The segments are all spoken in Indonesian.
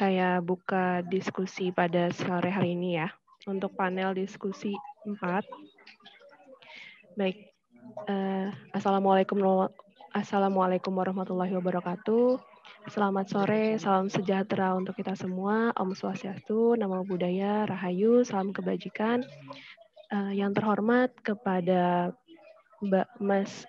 saya buka diskusi pada sore hari ini ya, untuk panel diskusi 4. Baik, Assalamualaikum warahmatullahi wabarakatuh. Selamat sore, salam sejahtera untuk kita semua. Om Swastiastu, Namo Buddhaya, Rahayu, salam kebajikan. Yang terhormat kepada Mas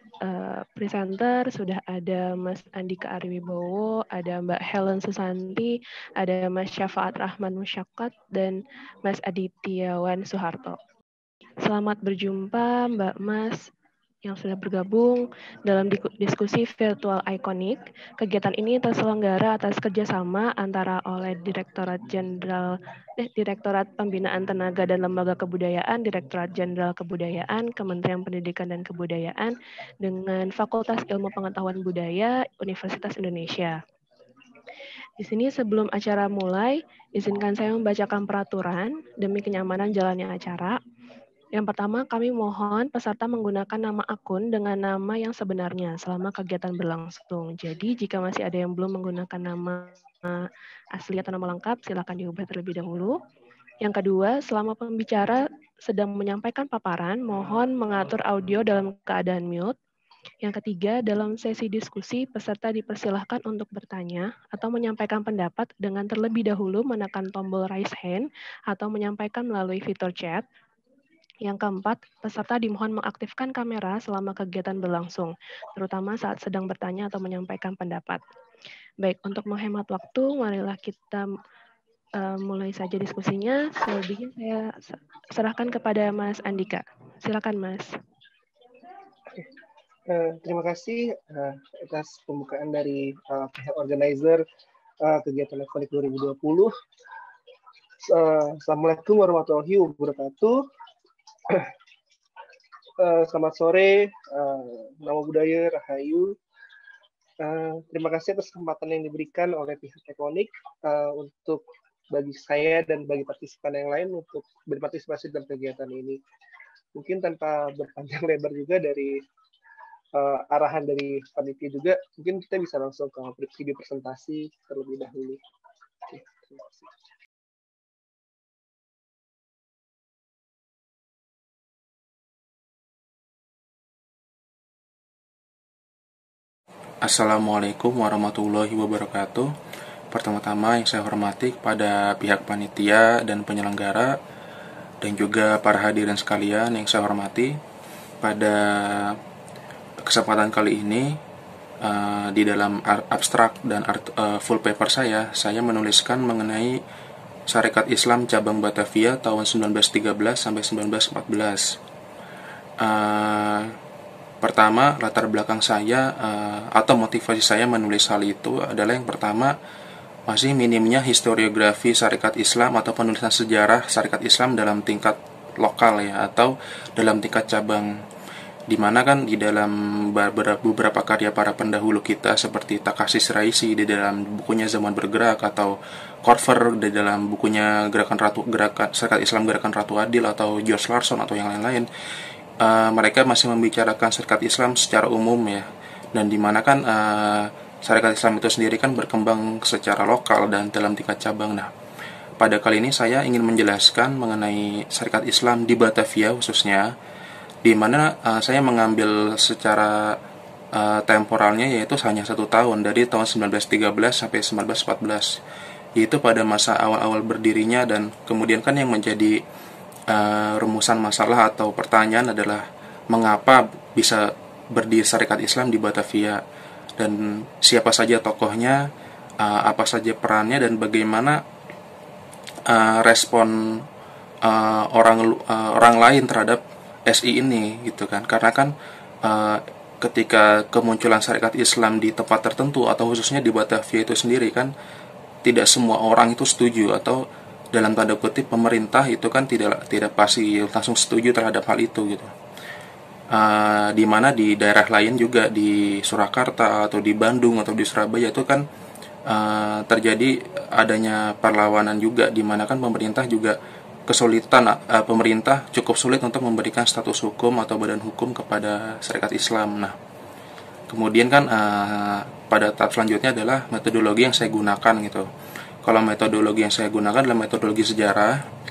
presenter, sudah ada Mas Andika Ariwibowo, ada Mbak Helen Susanti, ada Mas Syafaat Rahman Musyakat, dan Mas Adityawan Soeharto. Selamat berjumpa Mbak Mas yang sudah bergabung dalam diskusi virtual ikonik. Kegiatan ini terselenggara atas kerjasama antara oleh Direktorat Pembinaan Tenaga dan Lembaga Kebudayaan, Direktorat Jenderal Kebudayaan, Kementerian Pendidikan dan Kebudayaan, dengan Fakultas Ilmu Pengetahuan Budaya, Universitas Indonesia. Di sini sebelum acara mulai, izinkan saya membacakan peraturan demi kenyamanan jalannya acara. Yang pertama, kami mohon peserta menggunakan nama akun dengan nama yang sebenarnya selama kegiatan berlangsung. Jadi, jika masih ada yang belum menggunakan nama asli atau nama lengkap, silakan diubah terlebih dahulu. Yang kedua, selama pembicara sedang menyampaikan paparan, mohon mengatur audio dalam keadaan mute. Yang ketiga, dalam sesi diskusi, peserta dipersilahkan untuk bertanya atau menyampaikan pendapat dengan terlebih dahulu menekan tombol raise hand atau menyampaikan melalui fitur chat. Yang keempat, peserta dimohon mengaktifkan kamera selama kegiatan berlangsung, terutama saat sedang bertanya atau menyampaikan pendapat. Baik, untuk menghemat waktu, marilah kita mulai saja diskusinya. Selebihnya saya serahkan kepada Mas Andika. Silakan, Mas. Terima kasih atas pembukaan dari pihak organizer kegiatan Ikonik 2020. Assalamualaikum warahmatullahi wabarakatuh. Selamat sore, Namo Buddhaya, Rahayu. Terima kasih atas kesempatan yang diberikan oleh pihak Ikonik untuk bagi saya dan bagi partisipan yang lain untuk berpartisipasi dalam kegiatan ini. Mungkin tanpa berpanjang lebar juga dari arahan dari panitia juga, mungkin kita bisa langsung ke video presentasi terlebih dahulu. Oke, terima kasih. Assalamualaikum warahmatullahi wabarakatuh. Pertama-tama yang saya hormati kepada pihak panitia dan penyelenggara, dan juga para hadirin sekalian yang saya hormati. Pada kesempatan kali ini, di dalam abstrak dan full paper saya menuliskan mengenai Sarekat Islam Cabang Batavia tahun 1913 sampai 1914. Pertama, latar belakang saya atau motivasi saya menulis hal itu adalah yang pertama, masih minimnya historiografi Sarekat Islam atau penulisan sejarah Sarekat Islam dalam tingkat lokal ya, atau dalam tingkat cabang. Dimana kan di dalam beberapa karya para pendahulu kita seperti Takasis Raisi di dalam bukunya Zaman Bergerak, atau Korver di dalam bukunya Gerakan Sarekat Islam Gerakan Ratu Adil, atau George Larson atau yang lain-lain, mereka masih membicarakan Sarekat Islam secara umum ya, dan dimana kan Sarekat Islam itu sendiri kan berkembang secara lokal dan dalam tingkat cabang. Nah, pada kali ini saya ingin menjelaskan mengenai Sarekat Islam di Batavia khususnya, di mana saya mengambil secara temporalnya yaitu hanya 1 tahun, dari tahun 1913 sampai 1914, yaitu pada masa awal-awal berdirinya. Dan kemudian kan yang menjadi rumusan masalah atau pertanyaan adalah mengapa bisa berdiri Sarekat Islam di Batavia, dan siapa saja tokohnya, apa saja perannya, dan bagaimana respon orang lain terhadap SI ini gitu kan. Karena kan ketika kemunculan Sarekat Islam di tempat tertentu atau khususnya di Batavia itu sendiri kan, tidak semua orang itu setuju, atau dalam tanda kutip pemerintah itu kan tidak pasti langsung setuju terhadap hal itu gitu. Di mana di daerah lain juga, di Surakarta atau di Bandung atau di Surabaya itu kan terjadi adanya perlawanan juga, di mana kan pemerintah juga kesulitan, pemerintah cukup sulit untuk memberikan status hukum atau badan hukum kepada Sarekat Islam. Nah, kemudian kan pada tahap selanjutnya adalah metodologi yang saya gunakan gitu. Kalau metodologi yang saya gunakan adalah metodologi sejarah.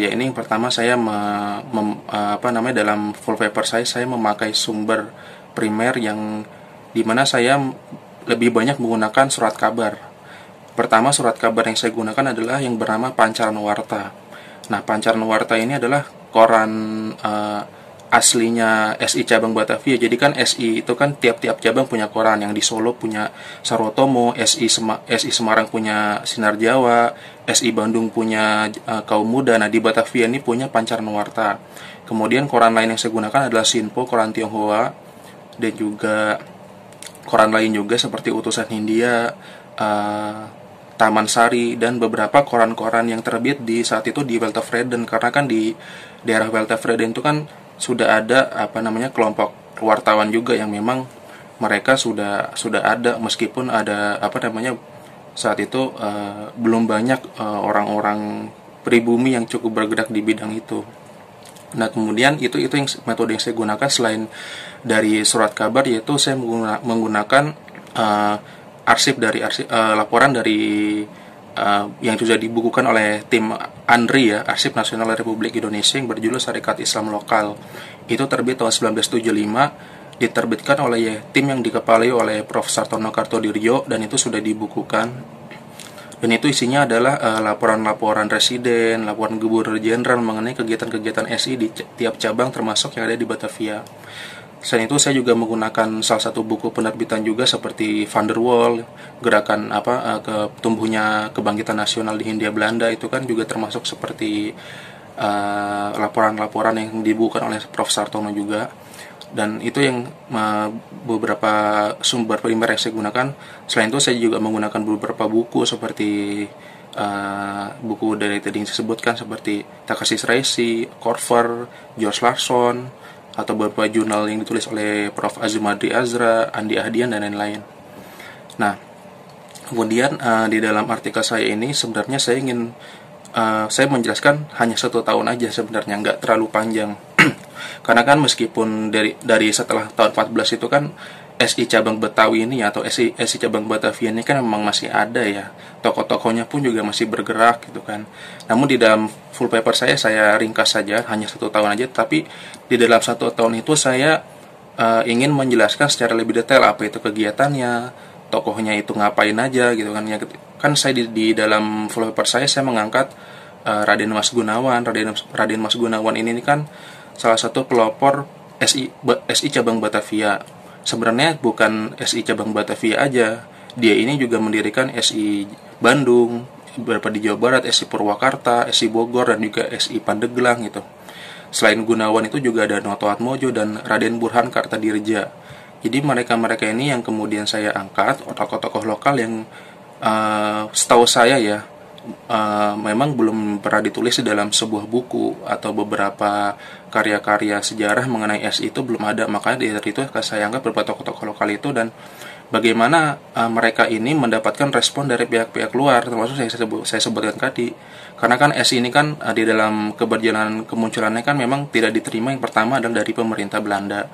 Ya ini yang pertama saya dalam full paper saya memakai sumber primer yang dimana saya lebih banyak menggunakan surat kabar. Pertama, surat kabar yang saya gunakan adalah yang bernama Pancaran Warta. Nah, Pancaran Warta ini adalah koran aslinya SI cabang Batavia. Jadi kan SI itu kan tiap-tiap cabang punya koran. Yang di Solo punya Sarwotomo, SI Semarang punya Sinar Jawa, SI Bandung punya Kaum Muda. Nah, di Batavia ini punya Pancaran Warta. Kemudian koran lain yang saya gunakan adalah Sinpo, koran Tionghoa, dan juga koran lain juga seperti Utusan Hindia, Taman Sari, dan beberapa koran-koran yang terbit di saat itu di Welt of Vreden, karena kan di daerah Welt of Vreden itu kan sudah ada kelompok wartawan juga yang memang mereka sudah ada, meskipun ada saat itu belum banyak orang-orang pribumi yang cukup bergerak di bidang itu. Nah, kemudian itu yang metode yang saya gunakan selain dari surat kabar, yaitu saya menggunakan laporan dari yang sudah dibukukan oleh tim ANRI, Arsip Nasional Republik Indonesia, yang berjudul Sarekat Islam Lokal. Itu terbit tahun 1975, diterbitkan oleh tim yang dikepalai oleh Prof. Sartono Kartodirjo, dan itu sudah dibukukan. Dan itu isinya adalah laporan-laporan residen, laporan gubernur jenderal mengenai kegiatan-kegiatan SI di tiap cabang termasuk yang ada di Batavia. Selain itu saya juga menggunakan salah satu buku penerbitan juga seperti Van der Waal, gerakan tumbuhnya kebangkitan nasional di Hindia Belanda, itu kan juga termasuk seperti laporan-laporan yang dibukukan oleh Prof. Sartono juga. Dan itu yang beberapa sumber primer yang saya gunakan. Selain itu saya juga menggunakan beberapa buku seperti buku dari tadi yang saya sebutkan seperti Takashi Shiraishi, Korver, George Larson, atau beberapa jurnal yang ditulis oleh Prof. Azumardi Azra, Andi Ahdian, dan lain-lain. Nah, kemudian di dalam artikel saya ini sebenarnya saya menjelaskan hanya 1 tahun aja sebenarnya, nggak terlalu panjang. Karena kan meskipun dari setelah tahun 14 itu kan SI cabang Betawi ini atau SI cabang Batavia ini kan memang masih ada ya, tokoh-tokohnya pun juga masih bergerak gitu kan. Namun di dalam full paper saya ringkas saja, hanya 1 tahun aja, tapi di dalam 1 tahun itu saya ingin menjelaskan secara lebih detail apa itu kegiatannya, tokohnya itu ngapain aja gitu kan. Kan saya di dalam full paper saya mengangkat Raden Mas Gunawan. Raden Mas Gunawan ini kan salah satu pelopor SI cabang Batavia. Sebenarnya bukan SI cabang Batavia aja, dia ini juga mendirikan SI Bandung, beberapa di Jawa Barat, SI Purwakarta, SI Bogor, dan juga SI Pandeglang gitu. Selain Gunawan itu juga ada Noto Atmojo dan Raden Burhan Kartadirja. Jadi mereka-mereka ini yang kemudian saya angkat, tokoh-tokoh lokal yang setahu saya ya memang belum pernah ditulis di dalam sebuah buku, atau beberapa karya-karya sejarah mengenai SI itu belum ada. Makanya dari itu saya anggap beberapa tokoh-tokoh lokal itu, dan bagaimana mereka ini mendapatkan respon dari pihak-pihak luar, termasuk saya sebutkan tadi. Karena kan SI ini kan di dalam keberjalanan kemunculannya kan memang tidak diterima, yang pertama adalah dari pemerintah Belanda.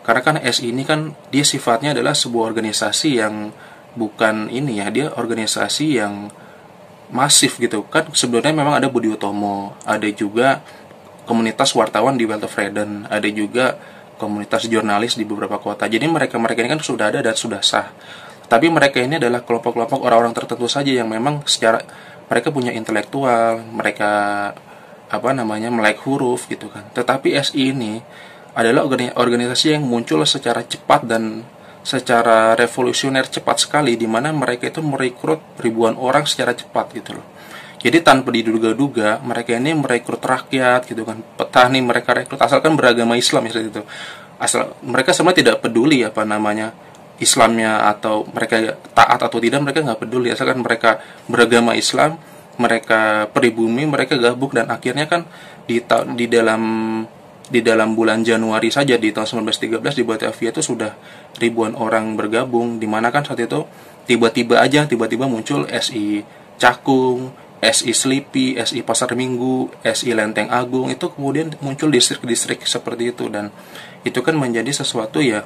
Karena kan SI ini kan dia sifatnya adalah sebuah organisasi yang bukan dia organisasi yang masif gitu kan. Sebenarnya memang ada Budi Utomo, ada juga komunitas wartawan di Welt of Vreden, ada juga komunitas jurnalis di beberapa kota. Jadi mereka ini kan sudah ada dan sudah sah. Tapi mereka ini adalah kelompok-kelompok orang-orang tertentu saja yang memang secara mereka punya intelektual, mereka melek huruf gitu kan. Tetapi SI ini adalah organisasi yang muncul secara cepat dan secara revolusioner cepat sekali, di mana mereka itu merekrut ribuan orang secara cepat gitu loh. Jadi tanpa diduga-duga mereka ini merekrut rakyat gitu kan, petani mereka rekrut asalkan beragama Islam ya itu. Asal mereka sebenarnya tidak peduli Islamnya atau mereka taat atau tidak, mereka nggak peduli, asalkan mereka beragama Islam, mereka pribumi, mereka gabung. Dan akhirnya kan di dalam bulan Januari saja di tahun 1913 di Batavia itu sudah ribuan orang bergabung, di mana kan saat itu tiba-tiba muncul SI Cakung, SI Selipi, SI Pasar Minggu, SI Lenteng Agung, itu kemudian muncul distrik-distrik seperti itu. Dan itu kan menjadi sesuatu ya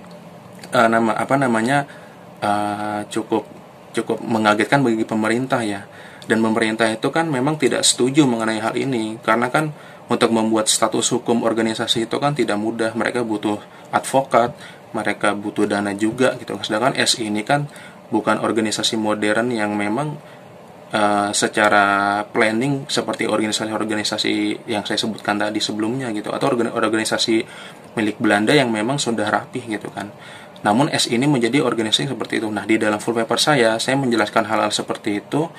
cukup cukup mengagetkan bagi pemerintah ya. Dan pemerintah itu kan memang tidak setuju mengenai hal ini, karena kan untuk membuat status hukum organisasi itu kan tidak mudah. Mereka butuh advokat, mereka butuh dana juga gitu. Sedangkan SI ini kan bukan organisasi modern yang memang secara planning seperti organisasi-organisasi yang saya sebutkan tadi sebelumnya gitu, atau organisasi milik Belanda yang memang sudah rapih gitu kan. Namun SI ini menjadi organisasi seperti itu. Nah, di dalam full paper saya menjelaskan hal-hal seperti itu,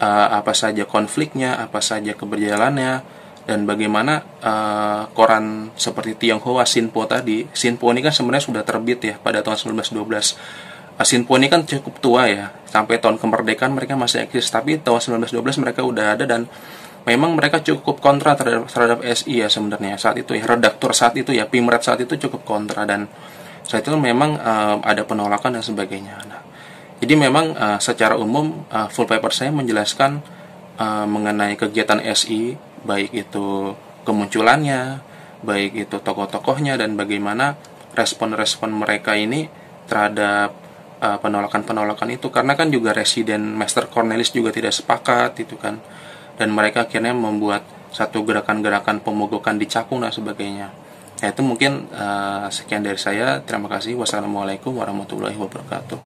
apa saja konfliknya, apa saja keberjalannya, dan bagaimana koran seperti Tionghoa Sinpo tadi. Sinpo ini kan sebenarnya sudah terbit ya pada tahun 1912. Sinpo ini kan cukup tua ya, sampai tahun kemerdekaan mereka masih eksis, tapi tahun 1912 mereka udah ada, dan memang mereka cukup kontra terhadap SI ya sebenarnya saat itu ya. Redaktur saat itu ya, Pimret saat itu cukup kontra, dan saat itu memang ada penolakan dan sebagainya. Nah, jadi memang secara umum full paper saya menjelaskan mengenai kegiatan SI, baik itu kemunculannya, baik itu tokoh-tokohnya, dan bagaimana respon-respon mereka ini terhadap penolakan-penolakan itu. Karena kan juga Residen Master Cornelis juga tidak sepakat itu kan, dan mereka akhirnya membuat satu gerakan-gerakan pemogokan di Cakung dan sebagainya. Ya, itu mungkin sekian dari saya. Terima kasih. Wassalamualaikum warahmatullahi wabarakatuh.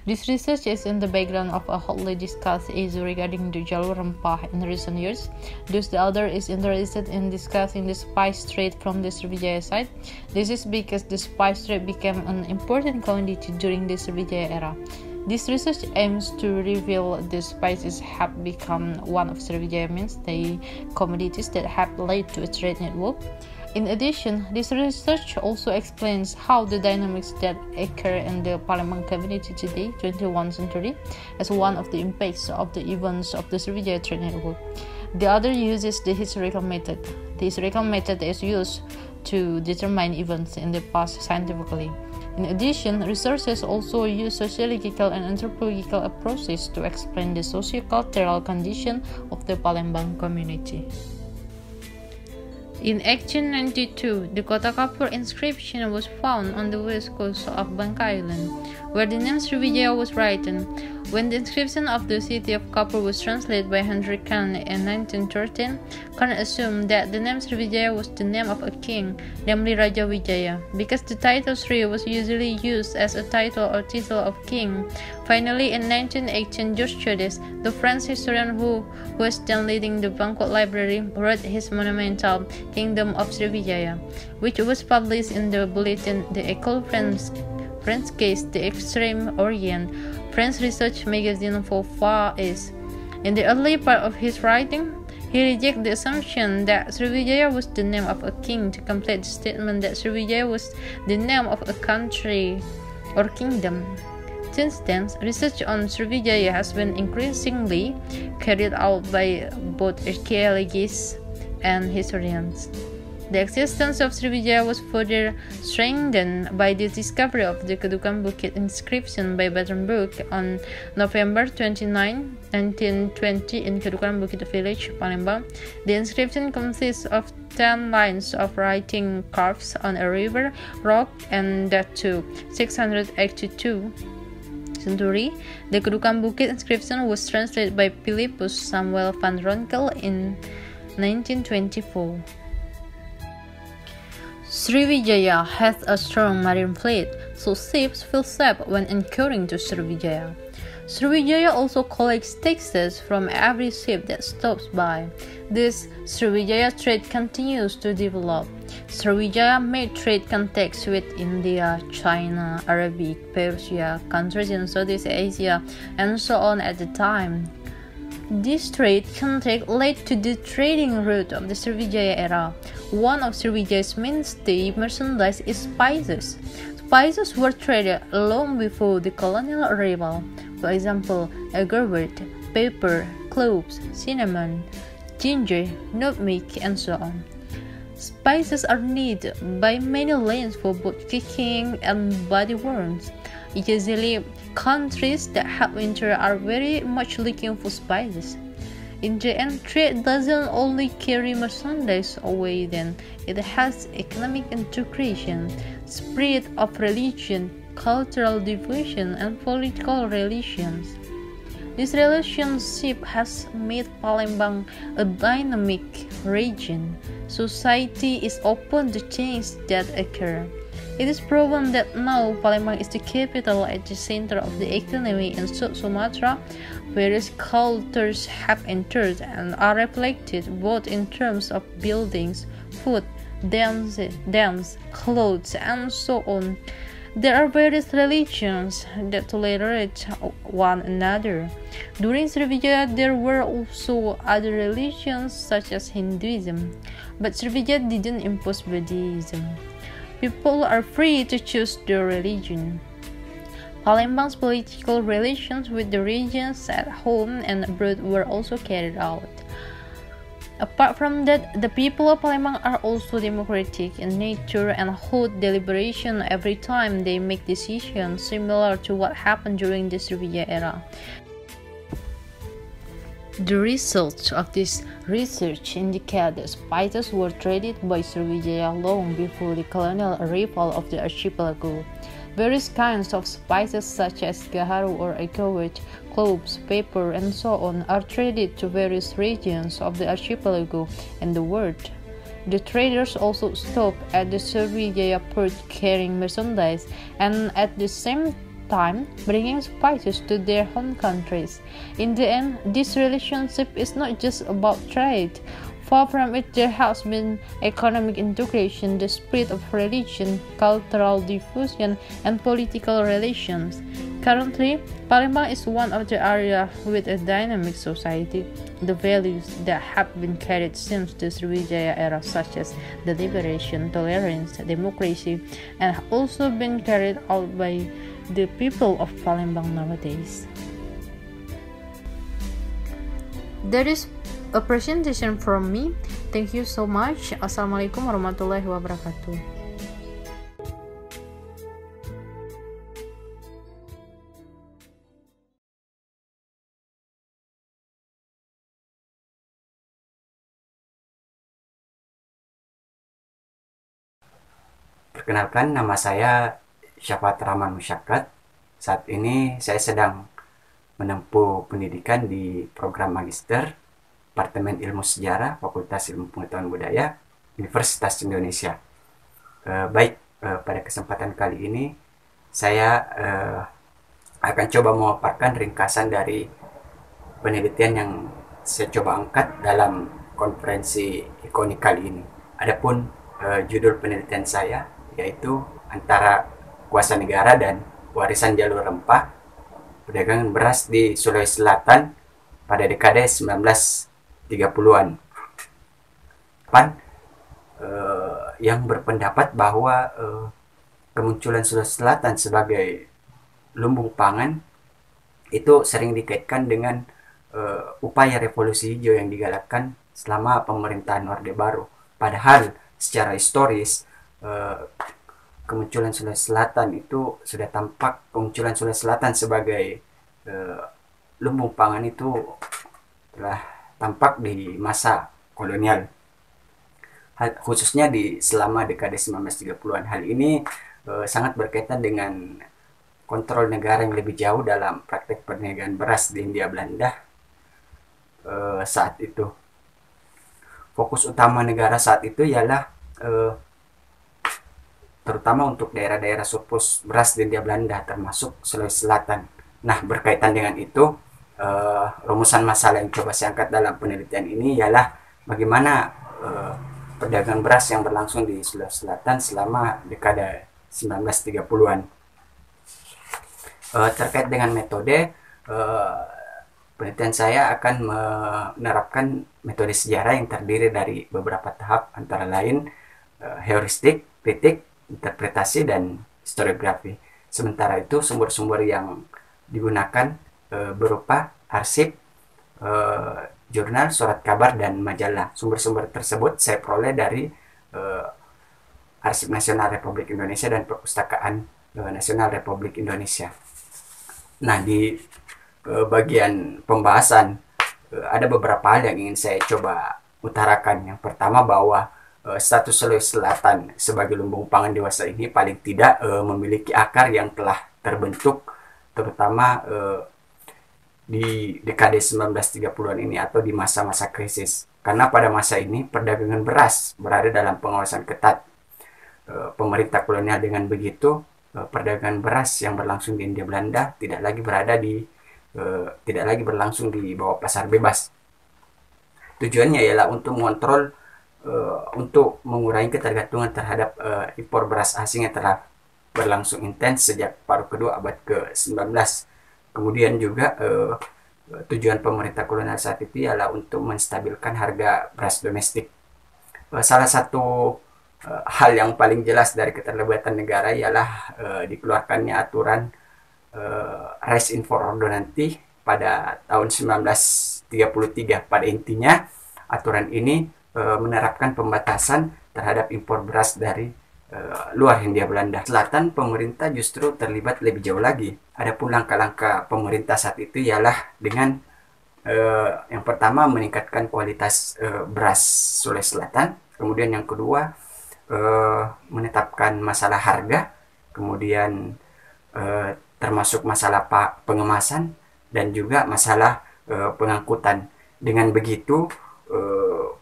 This research is in the background of a hotly discussed issue regarding the jalur rempah in recent years. Thus, the author is interested in discussing the spice trade from the Sriwijaya side. This is because the spice trade became an important commodity during the Sriwijaya era. This research aims to reveal the spices have become one of Sriwijaya mainstay commodities that have led to a trade network. In addition, this research also explains how the dynamics that occur in the Palembang community today, 21st century, as one of the impacts of the events of the Sriwijaya trade network. The other uses the historical method. The historical method is used to determine events in the past scientifically. In addition, researchers also use sociological and anthropological approaches to explain the socio-cultural condition of the Palembang community. In 1892, the Kota Kapur inscription was found on the west coast of Bangka Island, where the name Sriwijaya was written. When the inscription of the city of Kapur was translated by Henry Khan in 1913, Khan assumed that the name Sriwijaya was the name of a king, namely Raja Wijaya, because the title Sri was usually used as a title or title of king. Finally, in 1918, George Chodes, the French historian who was then leading the Bangkok Library, wrote his monumental Kingdom of Sriwijaya, which was published in the bulletin The École Française d'Extrême Orient, French research magazine for Far East. In the early part of his writing, he rejected the assumption that Sriwijaya was the name of a king to complete the statement that Sriwijaya was the name of a country or kingdom. Since then, research on Sriwijaya has been increasingly carried out by both archaeologists and historians. The existence of Sriwijaya was further strengthened by the discovery of the Kedukan Bukit inscription by Batenburg on November 29, 1920 in Kedukan Bukit village, Palembang. The inscription consists of 10 lines of writing carved on a river rock and that to 682 century. The Kedukan Bukit inscription was translated by Philippus Samuel van Ronkel in 1924. Sriwijaya has a strong marine fleet, so ships feel safe when anchoring to Sriwijaya. Sriwijaya also collects taxes from every ship that stops by. This Sriwijaya trade continues to develop. Sriwijaya made trade contacts with India, China, Arabic, Persia, countries in Southeast Asia, and so on at the time. This trade contact led to the trading route of the Sriwijaya era. One of Srivijaya's mainstay merchandise is spices. Spices were traded long before the colonial arrival. For example, agarwort, pepper, cloves, cinnamon, ginger, nutmeg, and so on. Spices are needed by many lands for both cooking and body warmth. Usually, countries that have winter are very much looking for spices. In the end, trade doesn't only carry merchandise away, then it has economic integration, spread of religion, cultural division, and political relations. This relationship has made Palembang a dynamic region. Society is open to change that occur. It is proven that now Palembang is the capital at the center of the economy in South Sumatra. Various cultures have entered and are reflected both in terms of buildings, food, dance, clothes, and so on. There are various religions that tolerate one another. During Sriwijaya, there were also other religions such as Hinduism, but Sriwijaya didn't impose Buddhism. People are free to choose their religion. Palembang's political relations with the regions at home and abroad were also carried out. Apart from that, the people of Palembang are also democratic in nature and hold deliberation every time they make decisions, similar to what happened during the Sriwijaya era. The results of this research indicate that spices were traded by Sriwijaya long before the colonial arrival of the archipelago. Various kinds of spices such as gaharu or agarwort, cloves, pepper, and so on are traded to various regions of the archipelago and the world. The traders also stop at the Sriwijaya port carrying merchandise, and at the same time bringing spices to their home countries. In the end, this relationship is not just about trade. Far from it, there has been economic integration, the spread of religion, cultural diffusion, and political relations. Currently, Palembang is one of the areas with a dynamic society. The values that have been carried since the Sriwijaya era, such as deliberation, tolerance, democracy, and have also been carried out by the people of Palembang nowadays. That is a presentation from me. Thank you so much. Assalamualaikum warahmatullahi wabarakatuh. Perkenalkan, nama saya Syafat Rahman Musyakat. Saat ini saya sedang menempuh pendidikan di program Magister Departemen Ilmu Sejarah, Fakultas Ilmu Pengetahuan Budaya, Universitas Indonesia. Pada kesempatan kali ini saya akan coba memaparkan ringkasan dari penelitian yang saya coba angkat dalam konferensi ikonik kali ini. Adapun judul penelitian saya yaitu antara kuasa negara dan warisan jalur rempah perdagangan beras di Sulawesi Selatan pada dekade 1930-an. Yang berpendapat bahwa kemunculan Sulawesi Selatan sebagai lumbung pangan itu sering dikaitkan dengan upaya revolusi hijau yang digalakkan selama pemerintahan Orde Baru. Padahal secara historis kemunculan Sulawesi Selatan itu sudah tampak, kemunculan Sulawesi Selatan sebagai lumbung pangan itu telah tampak di masa kolonial, khususnya di selama dekade 1930-an. Hal ini sangat berkaitan dengan kontrol negara yang lebih jauh dalam praktek perniagaan beras di Hindia Belanda saat itu. Fokus utama negara saat itu ialah terutama untuk daerah-daerah surplus beras di Hindia Belanda, termasuk Sulawesi Selatan. Nah, berkaitan dengan itu, rumusan masalah yang coba saya angkat dalam penelitian ini ialah bagaimana perdagangan beras yang berlangsung di Sulawesi Selatan selama dekade 1930-an. Terkait dengan metode, penelitian saya akan menerapkan metode sejarah yang terdiri dari beberapa tahap, antara lain heuristik, kritik, interpretasi, dan historiografi. Sementara itu, sumber-sumber yang digunakan berupa arsip, jurnal, surat kabar, dan majalah. Sumber-sumber tersebut saya peroleh dari Arsip Nasional Republik Indonesia dan Perpustakaan Nasional Republik Indonesia. Nah, di bagian pembahasan ada beberapa hal yang ingin saya coba utarakan. Yang pertama, bahwa status Sulawesi Selatan sebagai lumbung pangan dewasa ini paling tidak memiliki akar yang telah terbentuk, terutama di dekade 1930-an ini atau di masa-masa krisis. Karena pada masa ini perdagangan beras berada dalam pengawasan ketat pemerintah kolonial. Dengan begitu, perdagangan beras yang berlangsung di Hindia Belanda tidak lagi berlangsung di bawah pasar bebas. Tujuannya ialah untuk mengontrol, untuk mengurangi ketergantungan terhadap impor beras asing yang telah berlangsung intens sejak paruh kedua abad ke-19. Kemudian juga tujuan pemerintah kolonial saat itu ialah untuk menstabilkan harga beras domestik. Salah satu hal yang paling jelas dari keterlibatan negara ialah dikeluarkannya aturan Res Infor Ordonanti pada tahun 1933. Pada intinya, aturan ini menerapkan pembatasan terhadap impor beras dari luar Hindia Belanda. Selatan, pemerintah justru terlibat lebih jauh lagi. Adapun langkah-langkah pemerintah saat itu ialah dengan yang pertama meningkatkan kualitas beras Sulawesi Selatan, kemudian yang kedua menetapkan masalah harga, kemudian termasuk masalah pengemasan dan juga masalah pengangkutan. Dengan begitu,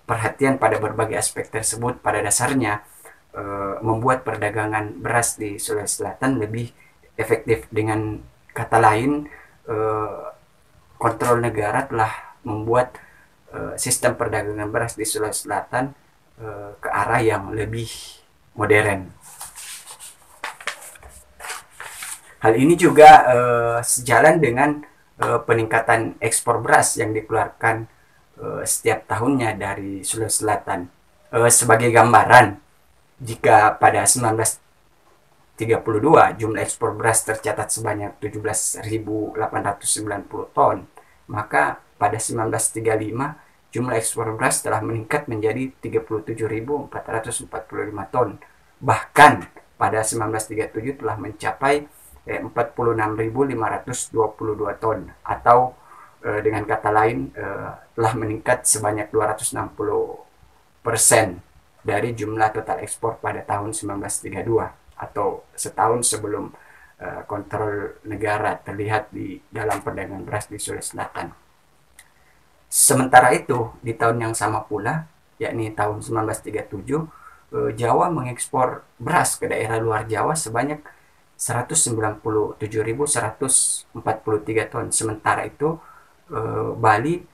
perhatian pada berbagai aspek tersebut pada dasarnya membuat perdagangan beras di Sulawesi Selatan lebih efektif. Dengan kata lain, kontrol negara telah membuat sistem perdagangan beras di Sulawesi Selatan ke arah yang lebih modern. Hal ini juga sejalan dengan peningkatan ekspor beras yang dikeluarkan setiap tahunnya dari Sulawesi Selatan. Sebagai gambaran, jika pada 1932 jumlah ekspor beras tercatat sebanyak 17.890 ton, maka pada 1935 jumlah ekspor beras telah meningkat menjadi 37.445 ton. Bahkan pada 1937 telah mencapai 46.522 ton, atau dengan kata lain telah meningkat sebanyak 260% dari jumlah total ekspor pada tahun 1932, atau setahun sebelum kontrol negara terlihat di dalam perdagangan beras di Sulawesi Selatan. Sementara itu, di tahun yang sama pula, yakni tahun 1937, Jawa mengekspor beras ke daerah luar Jawa sebanyak 197.143 ton. Sementara itu Bali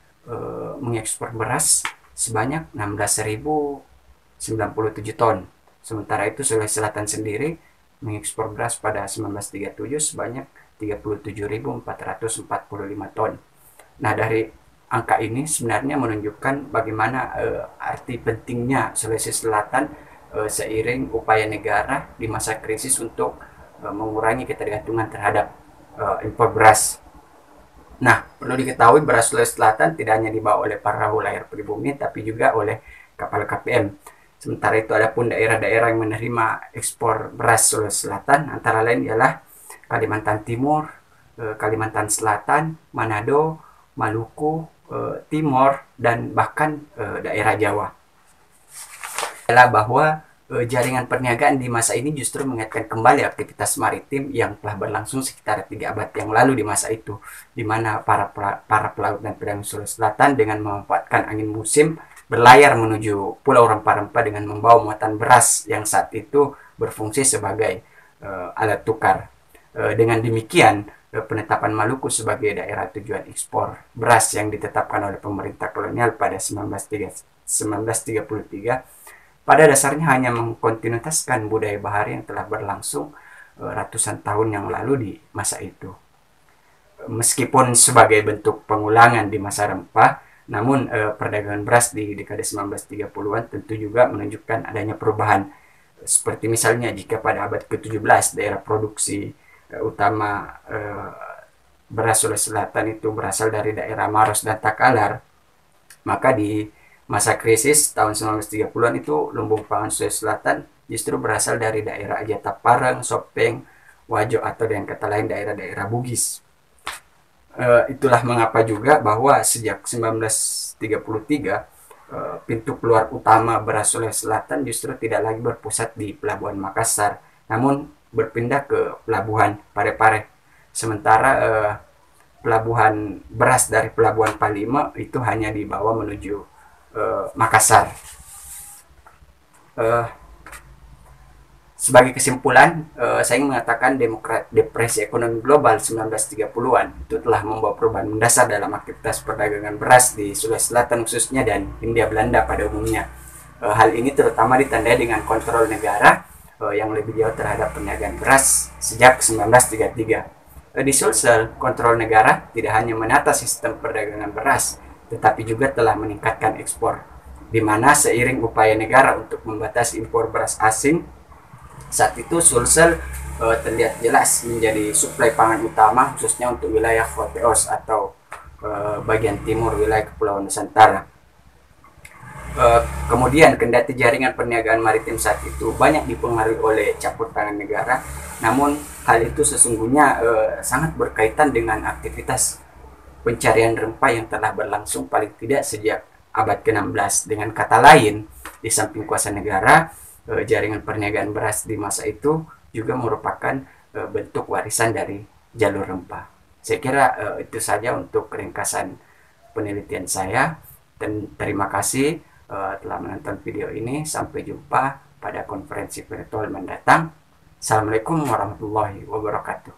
mengekspor beras sebanyak 16.097 ton. Sementara itu Sulawesi Selatan sendiri mengekspor beras pada 1937 sebanyak 37.445 ton. Nah, dari angka ini sebenarnya menunjukkan bagaimana arti pentingnya Sulawesi Selatan seiring upaya negara di masa krisis untuk mengurangi ketergantungan terhadap impor beras. Nah, perlu diketahui beras Sulawesi Selatan tidak hanya dibawa oleh perahu layar pribumi, tapi juga oleh kapal KPM. Sementara itu, ada pun daerah-daerah yang menerima ekspor beras Sulawesi Selatan, antara lain ialah Kalimantan Timur, Kalimantan Selatan, Manado, Maluku, Timor, dan bahkan daerah Jawa. Adalah bahwa jaringan perniagaan di masa ini justru mengaitkan kembali aktivitas maritim yang telah berlangsung sekitar 3 abad yang lalu di masa itu, di mana para pelaut dan pedagang Sulawesi Selatan dengan memanfaatkan angin musim berlayar menuju Pulau Rempah-Rempah dengan membawa muatan beras yang saat itu berfungsi sebagai alat tukar. Dengan demikian, penetapan Maluku sebagai daerah tujuan ekspor beras yang ditetapkan oleh pemerintah kolonial pada 1933 pada dasarnya hanya mengkontinuitaskan budaya bahari yang telah berlangsung ratusan tahun yang lalu di masa itu. Meskipun sebagai bentuk pengulangan di masa rempah, namun perdagangan beras di dekade 1930-an tentu juga menunjukkan adanya perubahan. Seperti misalnya jika pada abad ke-17 daerah produksi utama beras Sulawesi Selatan itu berasal dari daerah Maros dan Takalar, maka di masa krisis tahun 1930-an itu lumbung pangan Sulawesi Selatan justru berasal dari daerah Ajata Pareng, Sopeng, Wajo, atau dengan kata lain daerah-daerah Bugis. Itulah mengapa juga bahwa sejak 1933 pintu keluar utama beras Sulawesi Selatan justru tidak lagi berpusat di Pelabuhan Makassar, namun berpindah ke Pelabuhan Parepare. Sementara pelabuhan beras dari Pelabuhan Palima itu hanya dibawa menuju Makassar. Sebagai kesimpulan, saya ingin mengatakan depresi ekonomi global 1930-an itu telah membawa perubahan mendasar dalam aktivitas perdagangan beras di Sulawesi Selatan khususnya dan Hindia Belanda pada umumnya. Hal ini terutama ditandai dengan kontrol negara yang lebih jauh terhadap perniagaan beras sejak 1933. Di Sulsel, kontrol negara tidak hanya menata sistem perdagangan beras, tetapi juga telah meningkatkan ekspor, di mana seiring upaya negara untuk membatasi impor beras asing, saat itu Sulsel terlihat jelas menjadi suplai pangan utama khususnya untuk wilayah Voteos atau bagian timur wilayah Kepulauan Nusantara. Kemudian kendati jaringan perniagaan maritim saat itu banyak dipengaruhi oleh campur tangan negara, namun hal itu sesungguhnya sangat berkaitan dengan aktivitas pencarian rempah yang telah berlangsung paling tidak sejak abad ke-16. Dengan kata lain, di samping kuasa negara, jaringan perniagaan beras di masa itu juga merupakan bentuk warisan dari jalur rempah. Saya kira itu saja untuk ringkasan penelitian saya, dan terima kasih telah menonton video ini. Sampai jumpa pada konferensi virtual mendatang. Assalamualaikum warahmatullahi wabarakatuh.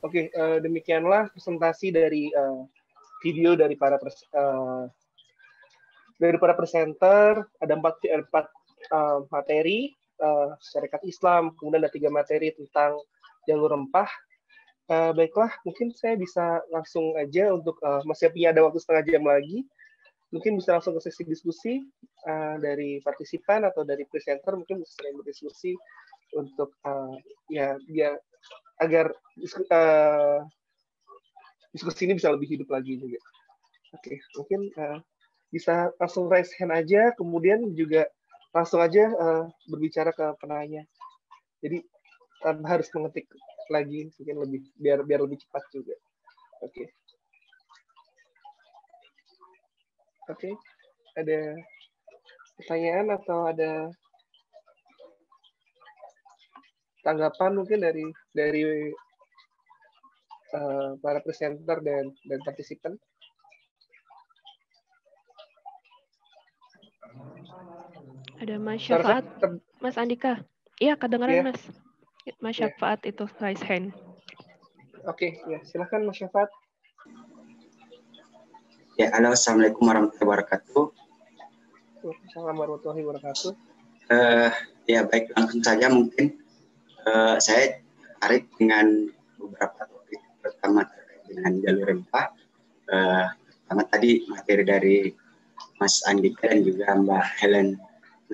Oke, demikianlah presentasi dari video dari para presenter. Ada empat materi, syarikat Islam, kemudian ada 3 materi tentang jalur rempah. Baiklah, mungkin saya bisa langsung aja untuk masih punya ada waktu setengah jam lagi. Mungkin bisa langsung ke sesi diskusi dari partisipan atau dari presenter, mungkin bisa sering berdiskusi untuk ya agar diskusi ini bisa lebih hidup lagi juga. Oke, mungkin bisa langsung raise hand aja, kemudian juga langsung aja berbicara ke penanya. Jadi tanpa harus mengetik lagi, mungkin lebih biar lebih cepat juga. Oke. Oke, ada pertanyaan atau ada tanggapan mungkin dari para presenter dan partisipan? Ada Mas Syafaat, Mas Andika. Iya, kedengaran Mas. Mas Syafaat itu raise hand. Oke, ya silakan Mas Syafaat. Ya, halo, assalamualaikum warahmatullahi wabarakatuh. Waalaikumsalam warahmatullahi wabarakatuh. Ya baik, langsung saja mungkin saya tertarik dengan beberapa topik. Pertama terkait dengan jalur rempah. Pertama tadi materi dari Mas Andika dan juga Mbak Helen.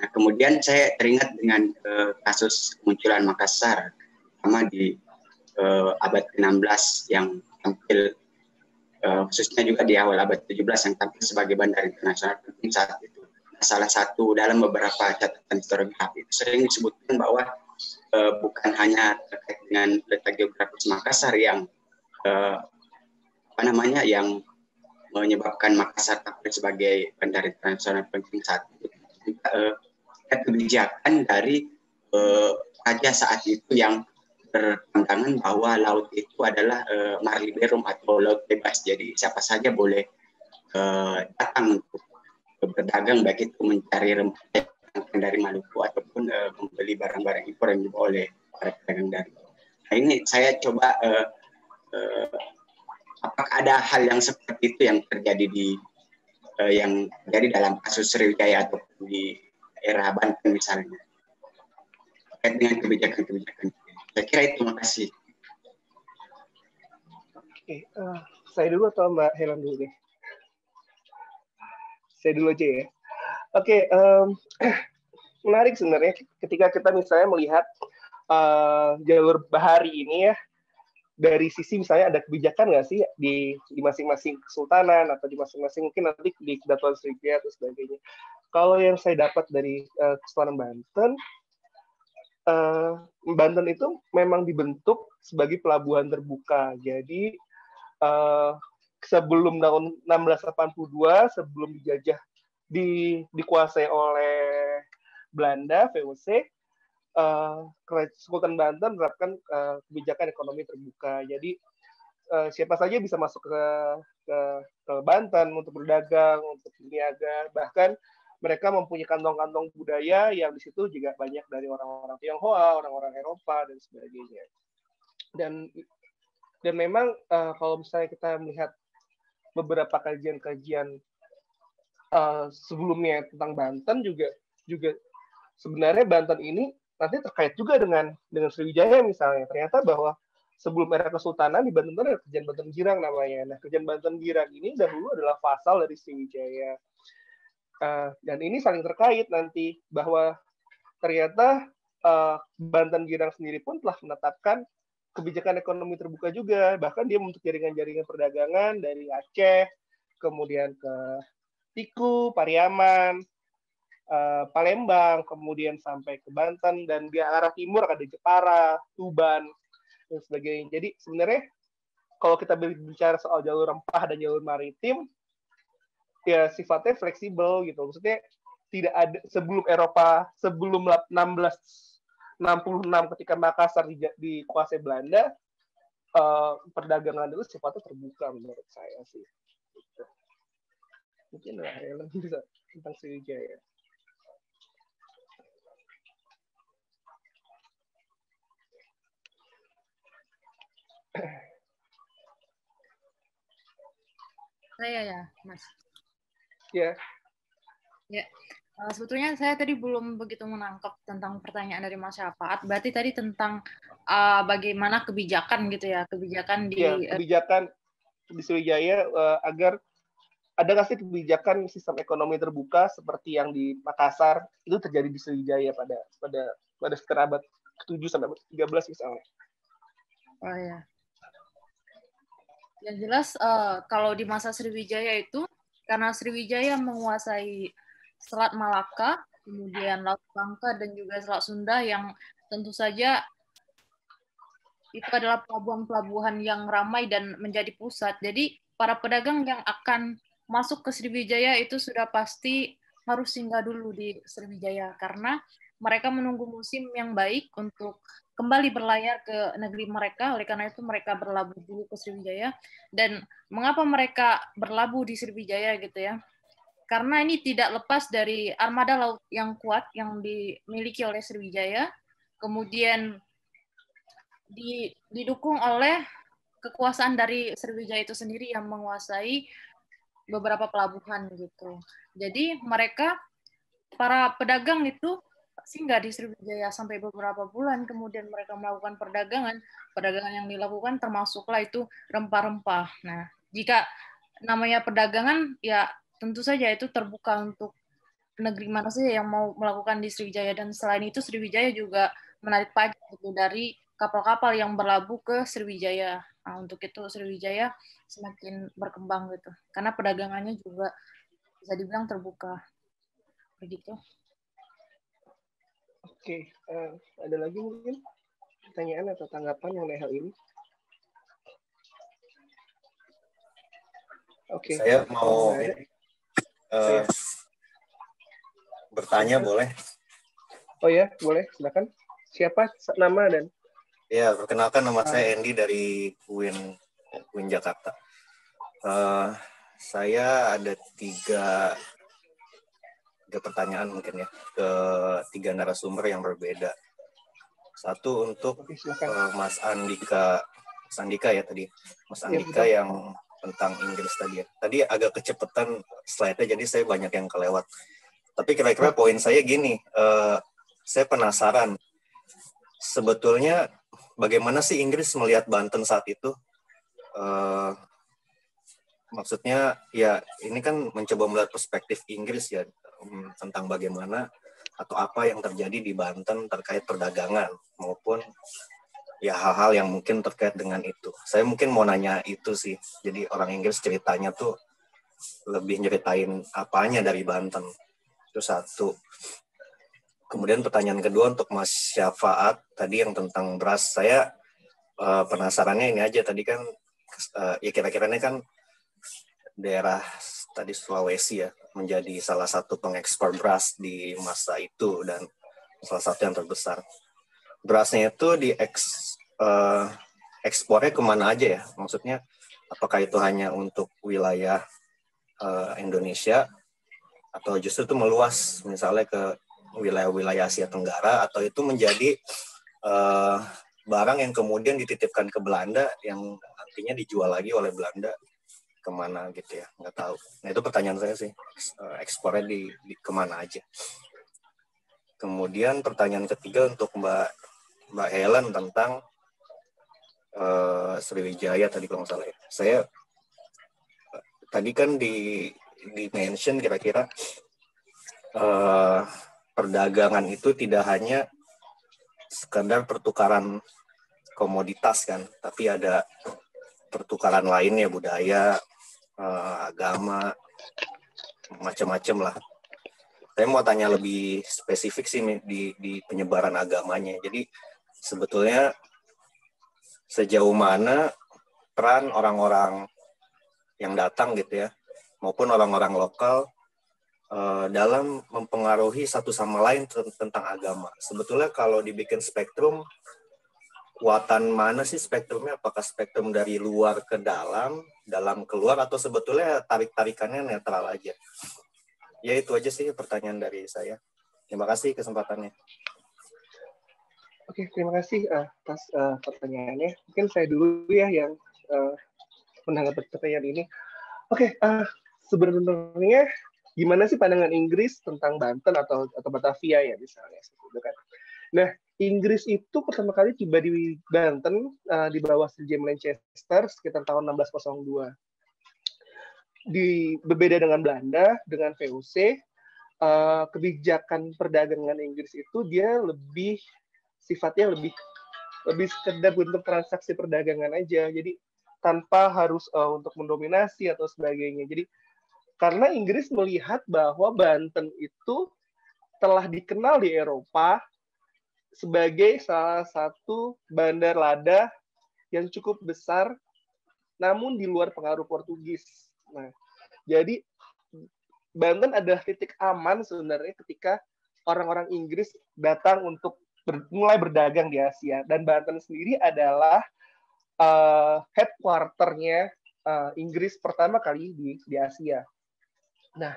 Nah, kemudian saya teringat dengan kasus kemunculan Makassar, pertama di abad ke-16 yang tampil, khususnya juga di awal abad 17 yang tampil sebagai bandar internasional penting saat itu. Nah, salah satu dalam beberapa catatan historiografi sering disebutkan bahwa bukan hanya terkait dengan letak geografis Makassar yang yang menyebabkan Makassar tampil sebagai bandar internasional penting saat itu. Kebijakan dari raja saat itu yang berpandangan bahwa laut itu adalah mar liberum atau laut bebas, jadi siapa saja boleh datang untuk berdagang, baik itu mencari rempah dari Maluku ataupun membeli barang-barang impor yang dibawa oleh para pedagang dari. Nah, ini saya coba apakah ada hal yang seperti itu yang terjadi yang terjadi dalam kasus Sriwijaya atau di era Banten misalnya terkait dengan kebijakan-kebijakan. Saya kira itu, makasih. Oke, saya dulu atau Mbak Helen dulu nih? Saya dulu aja ya. Oke, menarik sebenarnya ketika kita misalnya melihat jalur bahari ini ya, dari sisi misalnya ada kebijakan nggak sih di masing-masing kesultanan atau di masing-masing mungkin nanti di Kedatuan Sriwijaya atau sebagainya. Kalau yang saya dapat dari Kesultanan Banten, Banten itu memang dibentuk sebagai pelabuhan terbuka. Jadi sebelum tahun 1682, sebelum dijajah dikuasai oleh Belanda, VOC, Sultan Banten menerapkan kebijakan ekonomi terbuka. Jadi siapa saja bisa masuk ke Banten untuk berdagang, untuk berniaga, bahkan mereka mempunyai kantong-kantong budaya yang di situ juga banyak dari orang-orang Tionghoa, orang-orang Eropa dan sebagainya. Dan memang kalau misalnya kita melihat beberapa kajian-kajian sebelumnya tentang Banten juga sebenarnya Banten ini nanti terkait juga dengan Sriwijaya misalnya. Ternyata bahwa sebelum era Kesultanan di Banten itu ada Kerajaan Banten Girang namanya. Nah, Kerajaan Banten Girang ini dahulu adalah vasal dari Sriwijaya. Dan ini saling terkait nanti bahwa ternyata Banten Girang sendiri pun telah menetapkan kebijakan ekonomi terbuka juga. Bahkan dia membentuk jaringan-jaringan perdagangan dari Aceh, kemudian ke Tiku, Pariaman, Palembang, kemudian sampai ke Banten, dan di arah timur ada Jepara, Tuban, dan sebagainya. Jadi sebenarnya kalau kita bicara soal jalur rempah dan jalur maritim, ya sifatnya fleksibel gitu. Maksudnya tidak ada sebelum Eropa, sebelum 1666 ketika Makassar dikuasai Belanda, perdagangan itu sifatnya terbuka menurut saya sih. Mungkin lah Helen bisa tentang Sriwijaya. Saya ya, Mas. Ya. Ya, sebetulnya saya tadi belum begitu menangkap tentang pertanyaan dari Mas Syafaat. Berarti tadi tentang bagaimana kebijakan gitu ya, kebijakan Ya, di kebijakan di Sriwijaya agar ada nggak sih kebijakan sistem ekonomi terbuka seperti yang di Makassar itu terjadi di Sriwijaya pada sekitar abad ke-7 sampai abad ke-13 misalnya. Oh ya. Yang jelas kalau di masa Sriwijaya itu karena Sriwijaya menguasai Selat Malaka, kemudian Laut Bangka dan juga Selat Sunda yang tentu saja itu adalah pelabuhan-pelabuhan yang ramai dan menjadi pusat. Jadi para pedagang yang akan masuk ke Sriwijaya itu sudah pasti harus singgah dulu di Sriwijaya karena mereka menunggu musim yang baik untuk kembali berlayar ke negeri mereka. Oleh karena itu mereka berlabuh dulu ke Sriwijaya. Dan mengapa mereka berlabuh di Sriwijaya gitu ya? Karena ini tidak lepas dari armada laut yang kuat yang dimiliki oleh Sriwijaya, kemudian didukung oleh kekuasaan dari Sriwijaya itu sendiri yang menguasai beberapa pelabuhan gitu. Jadi mereka, para pedagang itu singgah di Sriwijaya sampai beberapa bulan, kemudian mereka melakukan perdagangan. Perdagangan yang dilakukan termasuklah itu rempah-rempah. Nah, jika namanya perdagangan, ya tentu saja itu terbuka untuk negeri mana saja yang mau melakukan di Sriwijaya. Dan selain itu Sriwijaya juga menarik pajak gitu dari kapal-kapal yang berlabuh ke Sriwijaya. Nah, untuk itu Sriwijaya semakin berkembang gitu. Karena perdagangannya juga bisa dibilang terbuka. Begitu. Oke, ada lagi mungkin pertanyaan atau tanggapan mengenai hal ini? Oke. Saya mau bertanya, boleh? Oh ya, boleh. Silakan. Siapa nama dan? Ya, perkenalkan nama saya Andy dari UIN Jakarta. Saya ada tiga pertanyaan mungkin ya ke tiga narasumber yang berbeda. Satu untuk Mas Andika ya tadi. Mas Andika yang tentang Inggris tadi ya. Tadi agak kecepatan slide-nya, jadi saya banyak yang kelewat. Tapi kira-kira poin saya gini, saya penasaran. Sebetulnya bagaimana sih Inggris melihat Banten saat itu? Maksudnya ya ini kan mencoba melihat perspektif Inggris ya tentang bagaimana atau apa yang terjadi di Banten terkait perdagangan maupun ya hal-hal yang mungkin terkait dengan itu. Saya mungkin mau nanya itu sih. Jadi orang Inggris ceritanya tuh lebih nyeritain apanya dari Banten. Itu satu. Kemudian pertanyaan kedua untuk Mas Syafaat tadi yang tentang beras. Saya penasarannya ini aja tadi kan ya kira-kira ini kan daerah tadi Sulawesi ya menjadi salah satu pengekspor beras di masa itu dan salah satu yang terbesar. Berasnya itu ekspornya kemana aja ya? Maksudnya apakah itu hanya untuk wilayah Indonesia atau justru itu meluas misalnya ke wilayah-wilayah Asia Tenggara atau itu menjadi barang yang kemudian dititipkan ke Belanda yang nantinya dijual lagi oleh Belanda kemana gitu ya, nggak tahu. Nah itu pertanyaan saya sih, ekspornya di kemana aja. Kemudian pertanyaan ketiga untuk Mbak Helen tentang Sriwijaya tadi kalau nggak salah ya. Saya tadi kan di mention kira-kira perdagangan itu tidak hanya sekedar pertukaran komoditas kan, tapi ada pertukaran lainnya, budaya, agama, macam-macam lah. Saya mau tanya lebih spesifik sih di penyebaran agamanya. Jadi sebetulnya sejauh mana peran orang-orang yang datang gitu ya, maupun orang-orang lokal dalam mempengaruhi satu sama lain tentang agama. Sebetulnya kalau dibikin spektrum, kuatan mana sih spektrumnya? Apakah spektrum dari luar ke dalam keluar, atau sebetulnya tarik-tarikannya netral aja? Ya itu aja sih pertanyaan dari saya. Terima kasih kesempatannya. Oke, terima kasih atas pertanyaannya. Mungkin saya dulu ya yang menanggapi pertanyaan ini. Oke, sebenarnya gimana sih pandangan Inggris tentang Banten atau Batavia ya misalnya, gitu kan? Nah, Inggris itu pertama kali tiba di Banten di bawah Sir James Lancaster sekitar tahun 1602. Berbeda dengan Belanda, dengan VOC, kebijakan perdagangan Inggris itu dia sifatnya lebih sekedar untuk transaksi perdagangan aja. Jadi tanpa harus untuk mendominasi atau sebagainya. Jadi karena Inggris melihat bahwa Banten itu telah dikenal di Eropa sebagai salah satu bandar lada yang cukup besar, namun di luar pengaruh Portugis. Nah, jadi Banten adalah titik aman sebenarnya ketika orang-orang Inggris datang untuk mulai berdagang di Asia. Dan Banten sendiri adalah headquarter-nya Inggris pertama kali di Asia. Nah,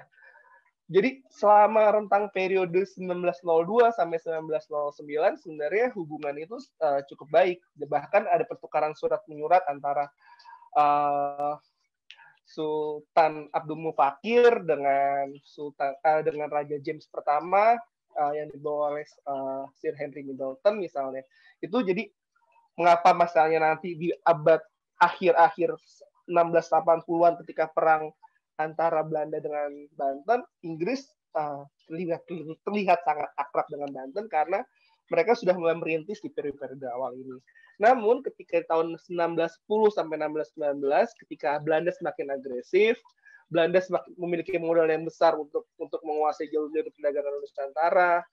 jadi selama rentang periode 1902 sampai 1909 sebenarnya hubungan itu cukup baik. Bahkan ada pertukaran surat menyurat antara Sultan Abdul Mufakir dengan dengan Raja James pertama yang dibawa oleh Sir Henry Middleton misalnya. Itu jadi mengapa misalnya nanti di abad akhir-akhir 1680-an ketika perang antara Belanda dengan Banten, Inggris terlihat sangat akrab dengan Banten karena mereka sudah mulai merintis di periode awal ini. Namun ketika tahun 1610 sampai 1619, ketika Belanda semakin agresif, Belanda semakin memiliki modal yang besar untuk menguasai jalur-jalur perdagangan Nusantara,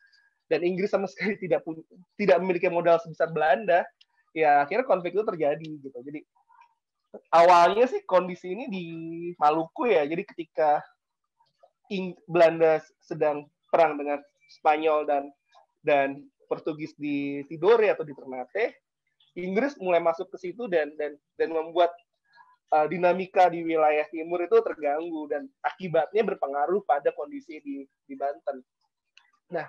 dan Inggris sama sekali tidak memiliki modal sebesar Belanda, ya akhirnya konflik itu terjadi gitu. Jadi awalnya sih kondisi ini di Maluku ya. Jadi ketika Belanda sedang perang dengan Spanyol dan Portugis di Tidore atau di Ternate, Inggris mulai masuk ke situ dan membuat dinamika di wilayah timur itu terganggu dan akibatnya berpengaruh pada kondisi di Banten. Nah,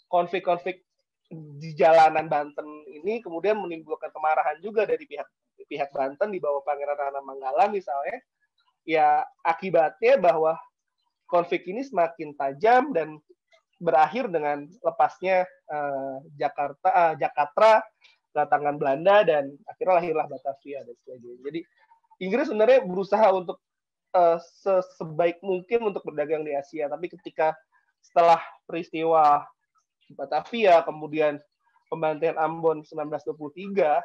konflik-konflik di jalanan Banten ini kemudian menimbulkan kemarahan juga dari pihak Banten di bawah Pangeran Rana Manggala misalnya. Ya akibatnya bahwa konflik ini semakin tajam dan berakhir dengan lepasnya Jakarta datangan Belanda dan akhirnya lahirlah Batavia dan sebagainya. Jadi Inggris sebenarnya berusaha untuk sebaik mungkin untuk berdagang di Asia, tapi ketika setelah peristiwa Batavia, kemudian pembantaian Ambon 1923,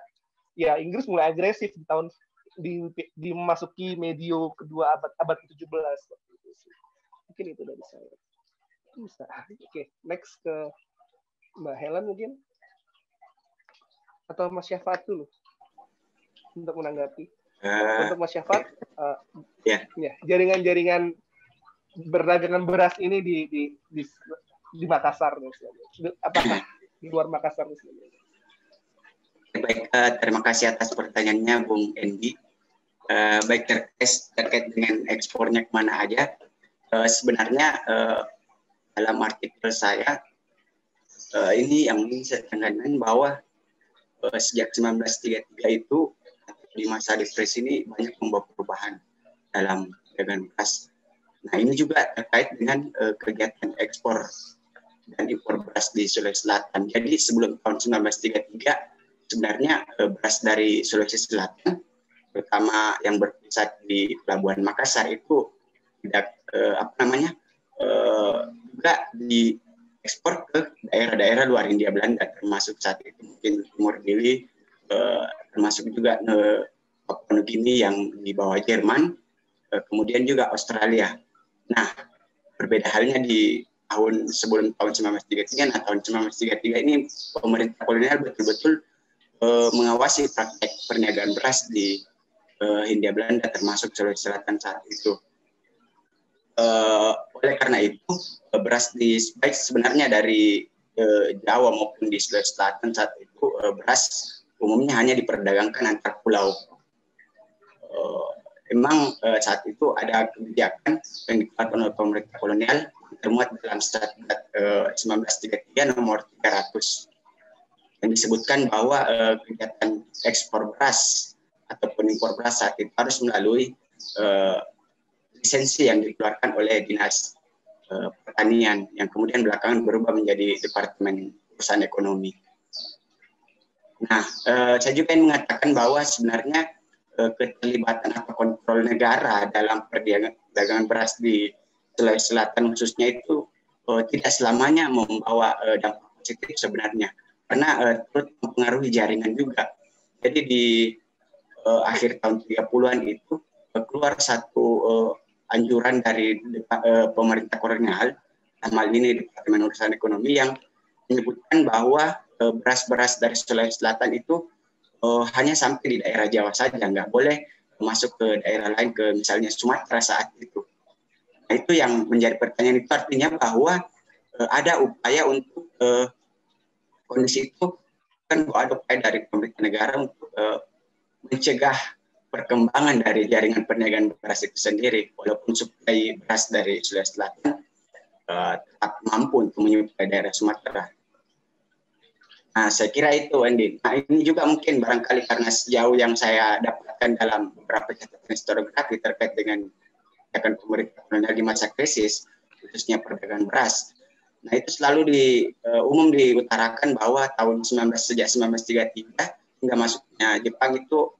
ya Inggris mulai agresif di memasuki medio kedua abad ke-17. Mungkin itu dari saya. Bisa. Oke, next ke Mbak Helen mungkin. Atau Mas Syafat dulu untuk menanggapi. Untuk Mas Syafat, ya, jaringan-jaringan perdagangan beras ini di Makassar misalnya. Apakah di luar Makassar misalnya? Baik, terima kasih atas pertanyaannya Bung Endi. Baik, terkait dengan ekspornya kemana aja, sebenarnya dalam artikel saya ini yang ingin saya tekankan bahwa sejak 1933 itu di masa depresi ini banyak membawa perubahan dalam perdagangan beras. Nah, ini juga terkait dengan kegiatan ekspor dan impor beras di Sulawesi Selatan. Jadi sebelum tahun 1933 sebenarnya beras dari Sulawesi Selatan, terutama yang berpusat di Pelabuhan Makassar itu tidak juga diekspor ke daerah-daerah luar Hindia Belanda, termasuk saat itu mungkin Timur Gili, termasuk juga Papua Nugini yang di bawah Jerman, kemudian juga Australia. Nah, berbeda halnya di tahun sebelum tahun 1933. Nah, tahun 1933 ini pemerintah kolonial betul-betul mengawasi praktek perniagaan beras di Hindia Belanda, termasuk Sulawesi Selatan saat itu. Oleh karena itu, beras baik sebenarnya dari Jawa maupun di Sulawesi Selatan saat itu beras umumnya hanya diperdagangkan antar pulau. Memang saat itu ada kebijakan yang dikeluarkan oleh pemerintah kolonial termuat dalam Statut 1933 nomor 300. yang disebutkan bahwa kegiatan ekspor beras ataupun impor beras saat itu harus melalui lisensi yang dikeluarkan oleh Dinas Pertanian yang kemudian belakangan berubah menjadi Departemen Urusan Ekonomi. Nah, saya juga ingin mengatakan bahwa sebenarnya keterlibatan atau kontrol negara dalam perdagangan beras di Sulawesi Selatan khususnya itu tidak selamanya membawa dampak positif sebenarnya, karena turut mempengaruhi jaringan juga. Jadi di akhir tahun 30-an itu keluar satu anjuran dari pemerintah kolonial, dalam hal ini Departemen Urusan Ekonomi, yang menyebutkan bahwa beras-beras dari Sulawesi Selatan itu hanya sampai di daerah Jawa saja, nggak boleh masuk ke daerah lain, ke misalnya Sumatera saat itu. Nah, itu yang menjadi pertanyaan, itu artinya bahwa ada upaya untuk kondisi itu, kan ada upaya dari pemerintah negara untuk mencegah perkembangan dari jaringan perniagaan beras itu sendiri, walaupun suplai beras dari Sulawesi Selatan tetap mampu untuk menyuplai daerah Sumatera. Nah, saya kira itu, Andy. Nah, ini juga mungkin barangkali karena sejauh yang saya dapatkan dalam beberapa catatan historiografi terkait dengan kebijakan pemerintah kolonial di masa krisis, khususnya perdagangan beras. Nah, itu selalu umum diutarakan bahwa sejak 1933 hingga masuknya Jepang itu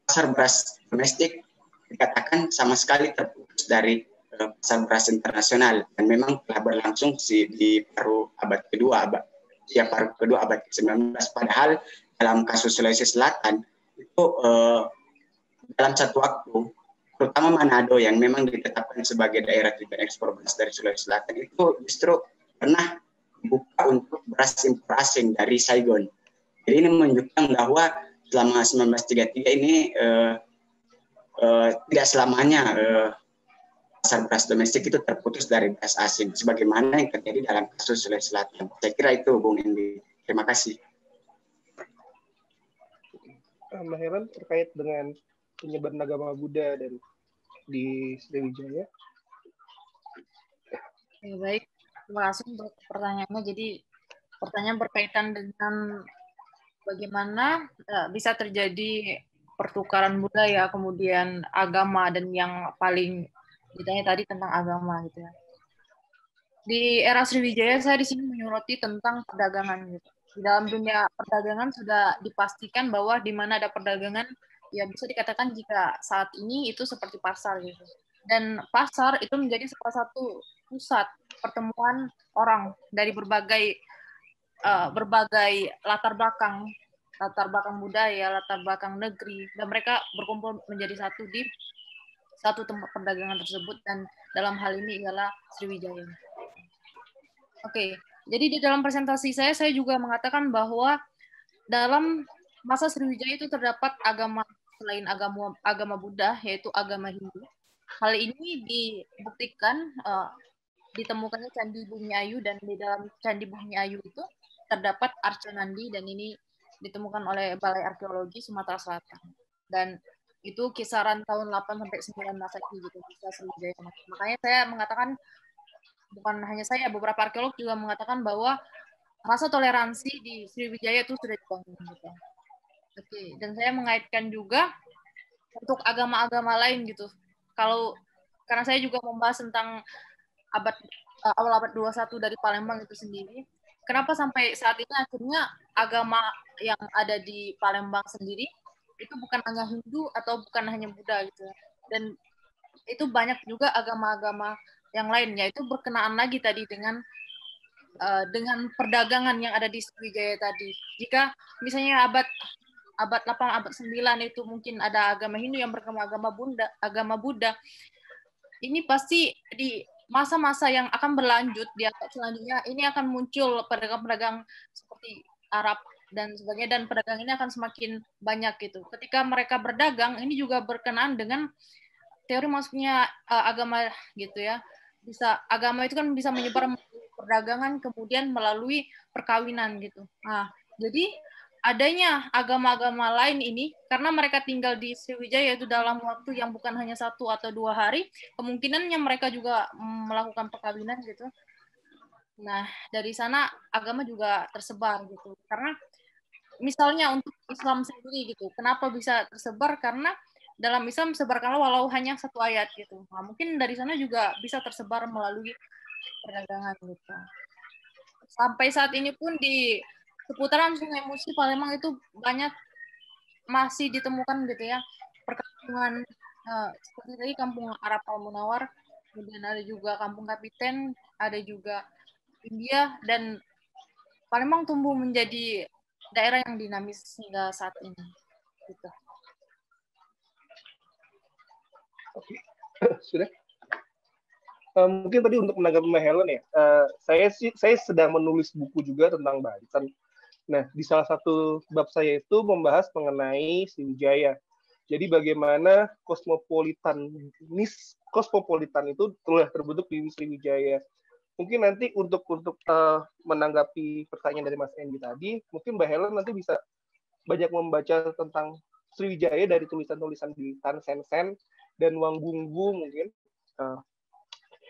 pasar beras domestik dikatakan sama sekali terputus dari pasar beras internasional, dan memang telah berlangsung di paruh abad kedua abad ke-19. Padahal dalam kasus Sulawesi Selatan itu dalam satu waktu, terutama Manado yang memang ditetapkan sebagai daerah tujuan ekspor beras dari Sulawesi Selatan, itu justru pernah dibuka untuk beras impor asing dari Saigon. Jadi ini menunjukkan bahwa selama 1933 ini tidak selamanya pasar beras domestik itu terputus dari beras asing, sebagaimana yang terjadi dalam kasus Sulawesi Selatan. Saya kira itu, Bung Indi. Terima kasih. Mbak Helen, terkait dengan penyebaran agama Buddha dan di Sriwijaya. Ya, baik, terima kasih untuk pertanyaannya. Jadi pertanyaan berkaitan dengan bagaimana bisa terjadi pertukaran budaya, kemudian agama, dan yang paling ditanya tadi tentang agama gitu ya. Di era Sriwijaya saya di sini menyoroti tentang perdagangan gitu. Di dalam dunia perdagangan sudah dipastikan bahwa di mana ada perdagangan, ya bisa dikatakan jika saat ini itu seperti pasar gitu. Dan pasar itu menjadi salah satu pusat pertemuan orang dari berbagai latar belakang budaya, latar belakang negeri, dan mereka berkumpul menjadi satu di satu tempat perdagangan tersebut, dan dalam hal ini ialah Sriwijaya. Oke, jadi di dalam presentasi saya juga mengatakan bahwa dalam masa Sriwijaya itu terdapat agama selain agama Buddha, yaitu agama Hindu. Hal ini dibuktikan ditemukannya Candi Bumi Ayu, dan di dalam Candi Bumi Ayu itu terdapat Arca Nandi, dan ini ditemukan oleh Balai Arkeologi Sumatera Selatan. Dan itu kisaran tahun 8 sampai 9 Masehi gitu, bisa Sriwijaya. Makanya saya mengatakan, bukan hanya saya, beberapa arkeolog juga mengatakan bahwa rasa toleransi di Sriwijaya itu sudah dibangun gitu. Oke, dan saya mengaitkan juga untuk agama-agama lain gitu. Karena saya juga membahas tentang awal abad 21 dari Palembang itu sendiri. Kenapa sampai saat ini akhirnya agama yang ada di Palembang sendiri itu bukan hanya Hindu atau bukan hanya Buddha gitu. Dan itu banyak juga agama-agama yang lain, yaitu berkenaan lagi tadi dengan perdagangan yang ada di Sriwijaya tadi. Jika misalnya abad 8, abad 9 itu mungkin ada agama Hindu yang berkembang agama Buddha, ini pasti di masa-masa yang akan berlanjut di abad selanjutnya ini akan muncul pedagang-pedagang seperti Arab dan sebagainya, dan pedagang ini akan semakin banyak gitu. Ketika mereka berdagang, ini juga berkenaan dengan teori masuknya agama gitu ya. Agama itu kan bisa menyebar melalui perdagangan, kemudian melalui perkawinan gitu. Nah, jadi adanya agama-agama lain ini, karena mereka tinggal di Sriwijaya itu dalam waktu yang bukan hanya 1 atau 2 hari, kemungkinannya mereka juga melakukan perkawinan gitu. Nah, dari sana agama juga tersebar gitu. Karena misalnya untuk Islam sendiri gitu, kenapa bisa tersebar? Karena dalam Islam sebarkanlah walau hanya satu ayat gitu. Nah, mungkin dari sana juga bisa tersebar melalui perdagangan gitu. Sampai saat ini pun di seputaran Sungai Musi Palembang itu banyak masih ditemukan gitu ya perkampungan seperti tadi Kampung Arab Al Munawar, kemudian ada juga Kampung Kapiten, ada juga India, dan Palembang tumbuh menjadi daerah yang dinamis hingga saat ini. Gitu. Oke, sudah. Mungkin tadi untuk menanggapi Mbak Helen ya, saya sedang menulis buku juga tentang Banten. Nah, di salah satu bab saya itu membahas mengenai Sriwijaya. Jadi bagaimana kosmopolitan itu telah terbentuk di Sriwijaya. Mungkin nanti untuk menanggapi pertanyaan dari Mas Endi tadi, mungkin Mbak Helen nanti bisa banyak membaca tentang Sriwijaya dari tulisan-tulisan di Tan Sen Sen dan Wang Gunggu mungkin.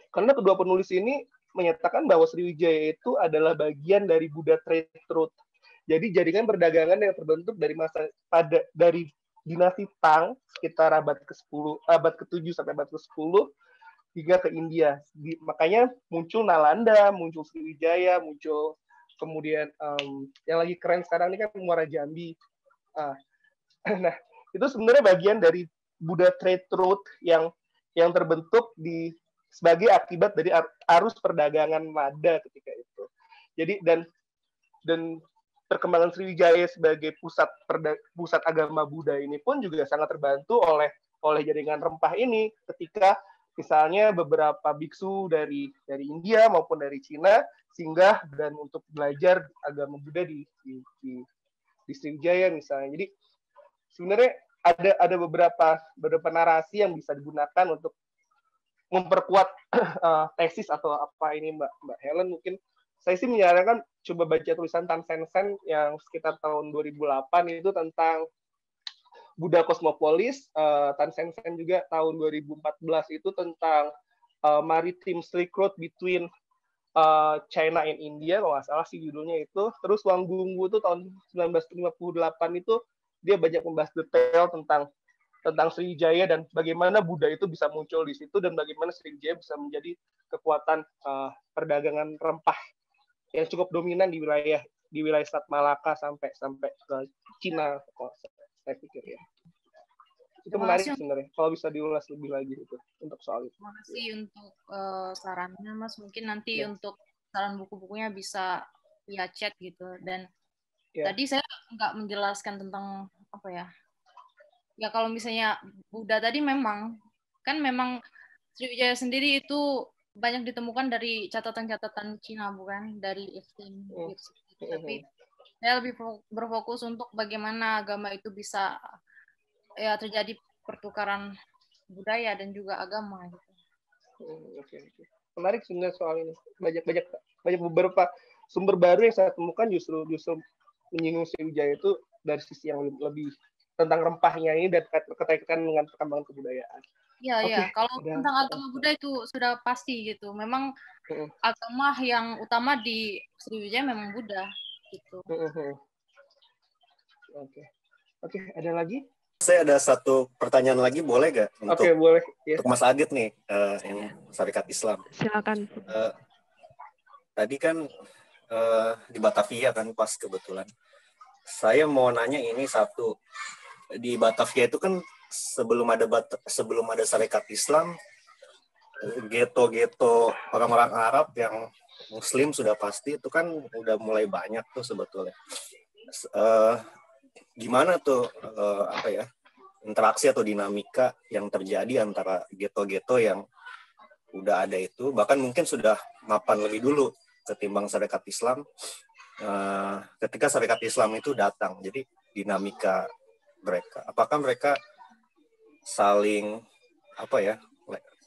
Karena kedua penulis ini menyatakan bahwa Sriwijaya itu adalah bagian dari Buddha Trade Route. Jadi jaringan perdagangan yang terbentuk dari dinasti Tang sekitar abad ke-7 sampai abad ke-10 hingga ke India. Makanya muncul Nalanda, muncul Sriwijaya, muncul kemudian yang lagi keren sekarang ini kan Muara Jambi. Nah, itu sebenarnya bagian dari Buddha Trade Route yang terbentuk sebagai akibat dari arus perdagangan Mada ketika itu. Jadi dan perkembangan Sriwijaya sebagai pusat agama Buddha ini pun juga sangat terbantu oleh jaringan rempah ini ketika misalnya beberapa biksu dari India maupun dari Cina singgah dan untuk belajar agama Buddha di Sriwijaya misalnya. Jadi sebenarnya ada beberapa narasi yang bisa digunakan untuk memperkuat tesis atau apa ini Mbak Helen. Mungkin saya sih menyarankan coba baca tulisan Tan Sen Sen yang sekitar tahun 2008 itu tentang Buddha Kosmopolis. Tan Sen Sen juga tahun 2014 itu tentang Maritime Silk Road between China and India, kalau nggak salah sih judulnya itu. Terus Wang Gunggu itu tahun 1958 itu dia banyak membahas detail tentang Sriwijaya dan bagaimana Buddha itu bisa muncul di situ dan bagaimana Sriwijaya bisa menjadi kekuatan perdagangan rempah yang cukup dominan di wilayah Selat Malaka sampai ke Cina. Saya pikir ya. Itu menarik sebenarnya. Kalau bisa diulas lebih lagi itu untuk soal itu. Terima kasih untuk sarannya, Mas. Mungkin nanti untuk saran buku-bukunya bisa via chat gitu. Dan tadi saya nggak menjelaskan tentang apa ya. Ya kalau misalnya Buddha tadi memang Sriwijaya sendiri itu banyak ditemukan dari catatan-catatan Cina, bukan dari Extinct. Tapi saya lebih berfokus untuk bagaimana agama itu bisa ya terjadi pertukaran budaya dan juga agama gitu. Oke. Menarik sebenarnya soal ini. Banyak beberapa sumber baru yang saya temukan justru menyinggung Sriwijaya itu dari sisi yang lebih tentang rempahnya ini dan terkait dengan perkembangan kebudayaan. Iya. Kalau tentang agama Buddha itu sudah pasti gitu. Memang agama yang utama di Sriwijaya memang Buddha gitu. Oke. Ada lagi? Saya ada satu pertanyaan lagi, boleh nggak? Boleh. Untuk Mas Adit nih, yang Syarikat Islam. Silakan. Tadi kan di Batavia kan pas kebetulan. Saya mau nanya ini satu. Di Batavia itu kan sebelum ada Syarikat Islam, geto-geto orang-orang Arab yang Muslim sudah pasti itu kan udah mulai banyak tuh sebetulnya. Gimana tuh interaksi atau dinamika yang terjadi antara geto-geto yang udah ada itu, bahkan mungkin sudah mapan lebih dulu ketimbang Syarikat Islam. Ketika Syarikat Islam itu datang, jadi dinamika mereka, apakah mereka saling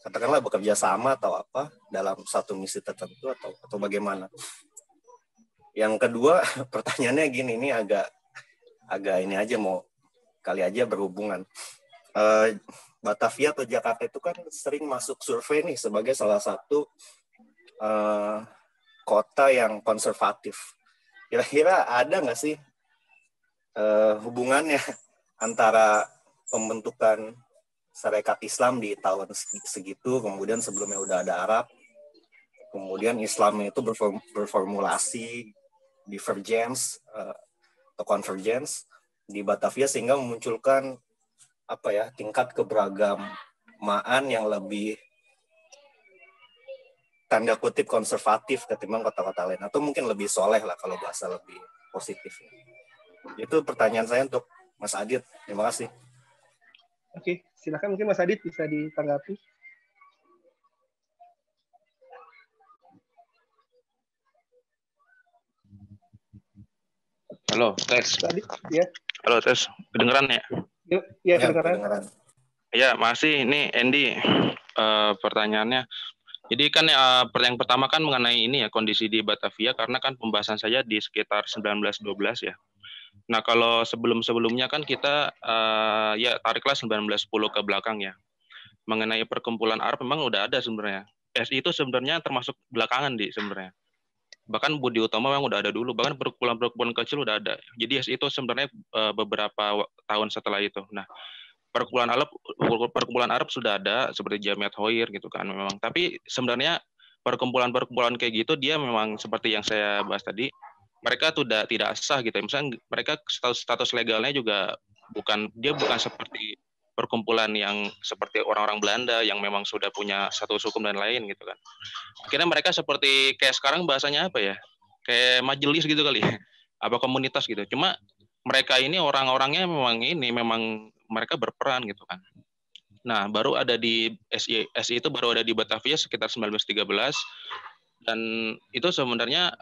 katakanlah bekerja sama atau apa dalam satu misi tertentu atau bagaimana? Yang kedua, pertanyaannya gini, ini agak ini aja, mau kali aja berhubungan. Batavia atau Jakarta itu kan sering masuk survei nih sebagai salah satu kota yang konservatif. Kira-kira ada nggak sih hubungannya antara pembentukan Syarikat Islam di tahun segitu, kemudian sebelumnya udah ada Arab, kemudian Islam itu berformulasi divergence atau convergence di Batavia sehingga memunculkan tingkat keberagamaan yang lebih tanda kutip konservatif ketimbang kota-kota lain, atau mungkin lebih soleh lah kalau bahasa lebih positif. Itu pertanyaan saya untuk Mas Adit. Terima kasih. Oke, silakan mungkin Mas Adit bisa ditanggapi. Halo, tes. Adit, ya. Halo, tes. Kedengeran ya? Ya, kedengeran. Ya, masih. Ini Andy. Pertanyaannya. Jadi kan yang pertama kan mengenai ini ya, kondisi di Batavia, karena kan pembahasan saya di sekitar 1912 ya. Nah, kalau sebelum-sebelumnya kan kita ya tariklah 1910 ke belakang ya. Mengenai perkumpulan Arab memang udah ada sebenarnya. SI itu sebenarnya termasuk belakangan sebenarnya. Bahkan Budi Utomo memang udah ada dulu, bahkan perkumpulan kecil udah ada. Jadi SI itu sebenarnya beberapa tahun setelah itu. Nah, perkumpulan Arab sudah ada seperti Jamiat Hoir gitu kan memang. Tapi sebenarnya perkumpulan kayak gitu dia memang seperti yang saya bahas tadi, mereka tidak sah gitu. Misalnya mereka status legalnya juga bukan seperti perkumpulan yang seperti orang-orang Belanda yang memang sudah punya status hukum dan lain gitu kan. Akhirnya mereka seperti kayak sekarang bahasanya apa ya? Kayak majelis gitu kali. Apa komunitas gitu. Cuma mereka ini orang-orangnya memang mereka berperan gitu kan. Nah, baru ada di SI itu baru ada di Batavia sekitar 1913 dan itu sebenarnya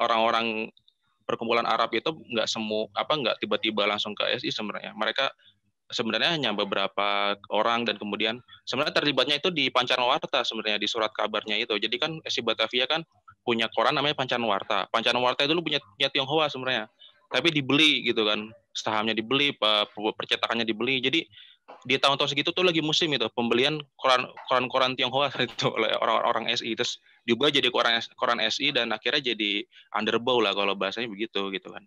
orang-orang perkumpulan Arab itu nggak tiba-tiba langsung ke SI sebenarnya. Mereka sebenarnya hanya beberapa orang dan kemudian sebenarnya terlibatnya itu di Pancarwarta sebenarnya di surat kabarnya itu. Jadi kan SI Batavia kan punya koran namanya Pancarwarta. Pancarwarta itu dulu punya Tionghoa sebenarnya. Tapi dibeli gitu kan, sahamnya dibeli, percetakannya dibeli. Jadi di tahun-tahun segitu tuh lagi musim itu pembelian koran Tionghoa itu oleh orang-orang SI, terus diubah jadi koran SI dan akhirnya jadi underbow lah kalau bahasanya begitu gitu kan.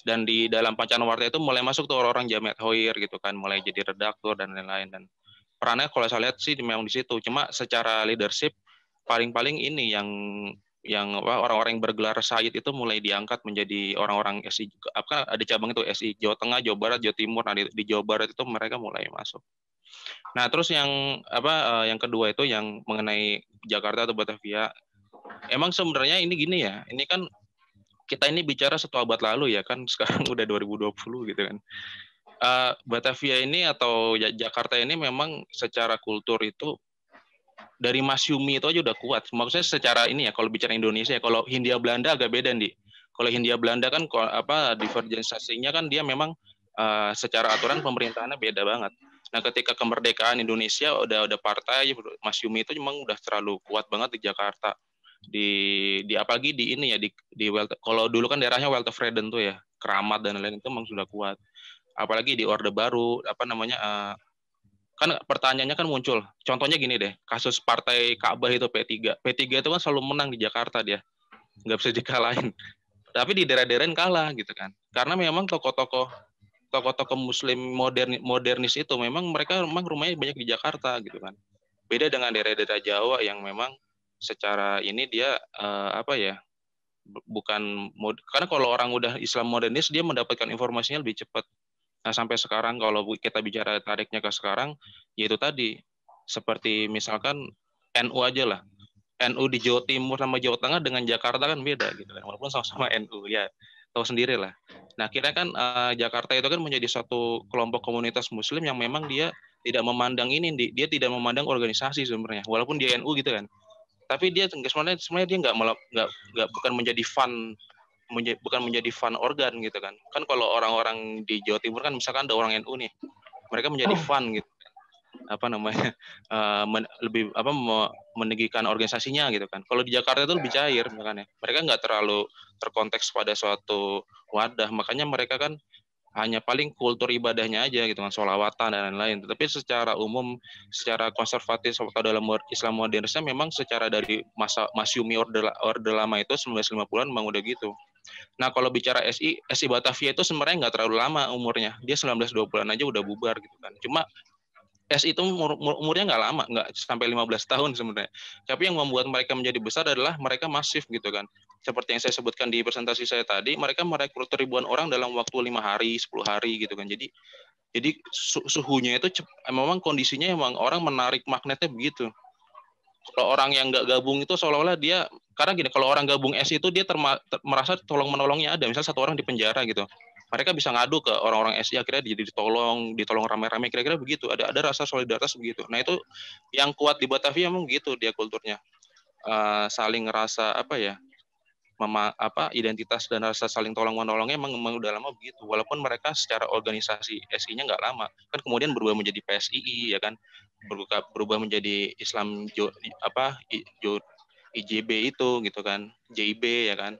Dan di dalam Pancarwarta itu mulai masuk tuh orang-orang Jamiat Hoir gitu kan, mulai jadi redaktur dan lain-lain. Dan perannya kalau saya lihat sih memang di situ. Cuma secara leadership paling-paling ini yang orang-orang yang bergelar Sayyid itu mulai diangkat menjadi orang-orang SI. Apa ada cabang itu SI Jawa Tengah, Jawa Barat, Jawa Timur. Nah, di Jawa Barat itu mereka mulai masuk. Nah, terus yang yang kedua itu yang mengenai Jakarta atau Batavia. Emang sebenarnya ini gini ya. Ini kan kita ini bicara 1 abad lalu ya kan, sekarang udah 2020 gitu kan. Batavia ini atau Jakarta ini memang secara kultur itu dari Masyumi itu aja udah kuat. Maksudnya secara ini ya, kalau bicara Indonesia ya, kalau Hindia Belanda agak beda nih. Kalau Hindia Belanda kan divergensiasinya kan dia memang secara aturan pemerintahannya beda banget. Nah, ketika kemerdekaan Indonesia udah partai Masyumi itu memang udah terlalu kuat banget di Jakarta. Di apalagi di ini ya di kalau dulu kan daerahnya Weltevreden tuh ya, Keramat dan lain-lain itu memang sudah kuat. Apalagi di Orde Baru kan pertanyaannya kan muncul. Contohnya gini deh, kasus partai Ka'bah itu P3. P3 itu kan selalu menang di Jakarta dia. Nggak bisa dikalahin. Tapi di daerah-daerah kalah gitu kan. Karena memang tokoh-tokoh muslim modernis itu memang mereka rumahnya banyak di Jakarta gitu kan. Beda dengan daerah-daerah Jawa yang memang secara ini dia karena kalau orang udah Islam modernis dia mendapatkan informasinya lebih cepat. Nah, sampai sekarang kalau kita bicara tariknya ke sekarang, yaitu tadi seperti misalkan NU aja lah. NU di Jawa Timur sama Jawa Tengah dengan Jakarta kan beda gitu kan. Walaupun sama-sama NU ya, tahu sendiri lah. Nah, kira kan Jakarta itu kan menjadi suatu kelompok komunitas muslim yang memang dia tidak memandang dia tidak memandang organisasi sebenarnya. Walaupun dia NU gitu kan. Tapi dia sebenarnya dia bukan menjadi fan organ gitu kan. Kan kalau orang-orang di Jawa Timur kan misalkan ada orang NU nih. Mereka menjadi fan gitu. Meninggikan organisasinya gitu kan. Kalau di Jakarta itu lebih cair makanya. Mereka nggak terlalu terkonteks pada suatu wadah. Makanya mereka kan hanya paling kultur ibadahnya aja gitu kan, sholawatan dan lain-lain. Tetapi secara umum, secara konservatif atau dalam Islam modernisnya memang secara dari masa Masyumi Orde Lama itu 1950-an memang udah gitu. Nah kalau bicara SI Batavia itu sebenarnya nggak terlalu lama umurnya, dia 1920-an aja udah bubar gitu kan. Cuma SI itu umurnya nggak lama, nggak sampai 15 tahun sebenarnya. Tapi yang membuat mereka menjadi besar adalah mereka masif gitu kan. Seperti yang saya sebutkan di presentasi saya tadi, mereka merekrut ribuan orang dalam waktu 5 hari, 10 hari gitu kan. Jadi suhunya itu memang kondisinya emang orang menarik magnetnya begitu. Kalau orang yang nggak gabung itu seolah-olah dia, karena gini, kalau orang gabung SI itu dia merasa tolong menolongnya ada. Misalnya satu orang di penjara gitu, mereka bisa ngadu ke orang-orang SI, akhirnya jadi ditolong rame-rame, kira-kira begitu. Ada rasa solidaritas begitu. Nah itu yang kuat di Batavia emang gitu dia kulturnya, saling ngerasa apa ya, identitas dan rasa saling tolong menolongnya emang udah lama begitu. Walaupun mereka secara organisasi SI-nya nggak lama, kan kemudian berubah menjadi PSII ya kan, berubah menjadi Islam IJB itu gitu kan, JIB ya kan.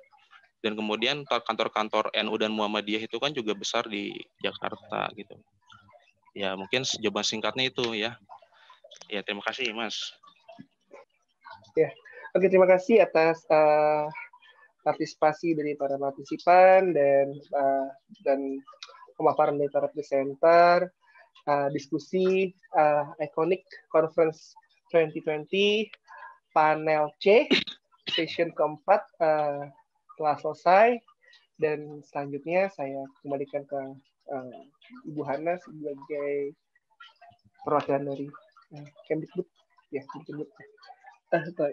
Dan kemudian kantor-kantor NU dan Muhammadiyah itu kan juga besar di Jakarta gitu. Ya mungkin jawaban singkatnya itu ya. Ya terima kasih Mas. Ya, oke, terima kasih atas partisipasi dari para partisipan dan pemaparan dari para presenter, diskusi Iconic Conference 2020 panel C session keempat telah selesai, dan selanjutnya saya kembalikan ke Ibu Hana sebagai perwakilan dari Kemdikbud. Ya, Kemdikbud.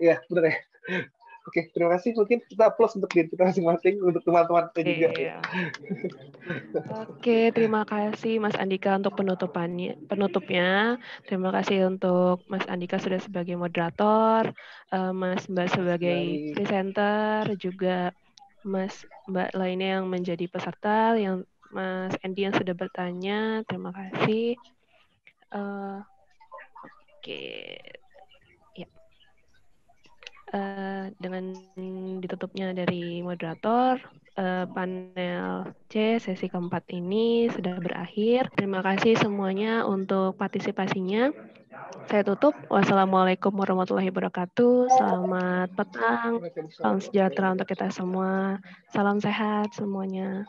Ya, benar ya. Oke, terima kasih. Mungkin kita applause untuk diri kita masing-masing, untuk teman-teman kita juga. Iya. Oke, terima kasih Mas Andika untuk penutupnya. Terima kasih untuk Mas Andika sudah sebagai moderator, Mas Mbak sebagai presenter, juga Mbak lainnya yang menjadi peserta, yang Mas Andy yang sudah bertanya. Terima kasih. Oke. Dengan ditutupnya dari moderator, panel C sesi keempat ini sudah berakhir. Terima kasih semuanya untuk partisipasinya. Saya tutup. Wassalamualaikum warahmatullahi wabarakatuh. Selamat petang. Salam sejahtera untuk kita semua. Salam sehat semuanya.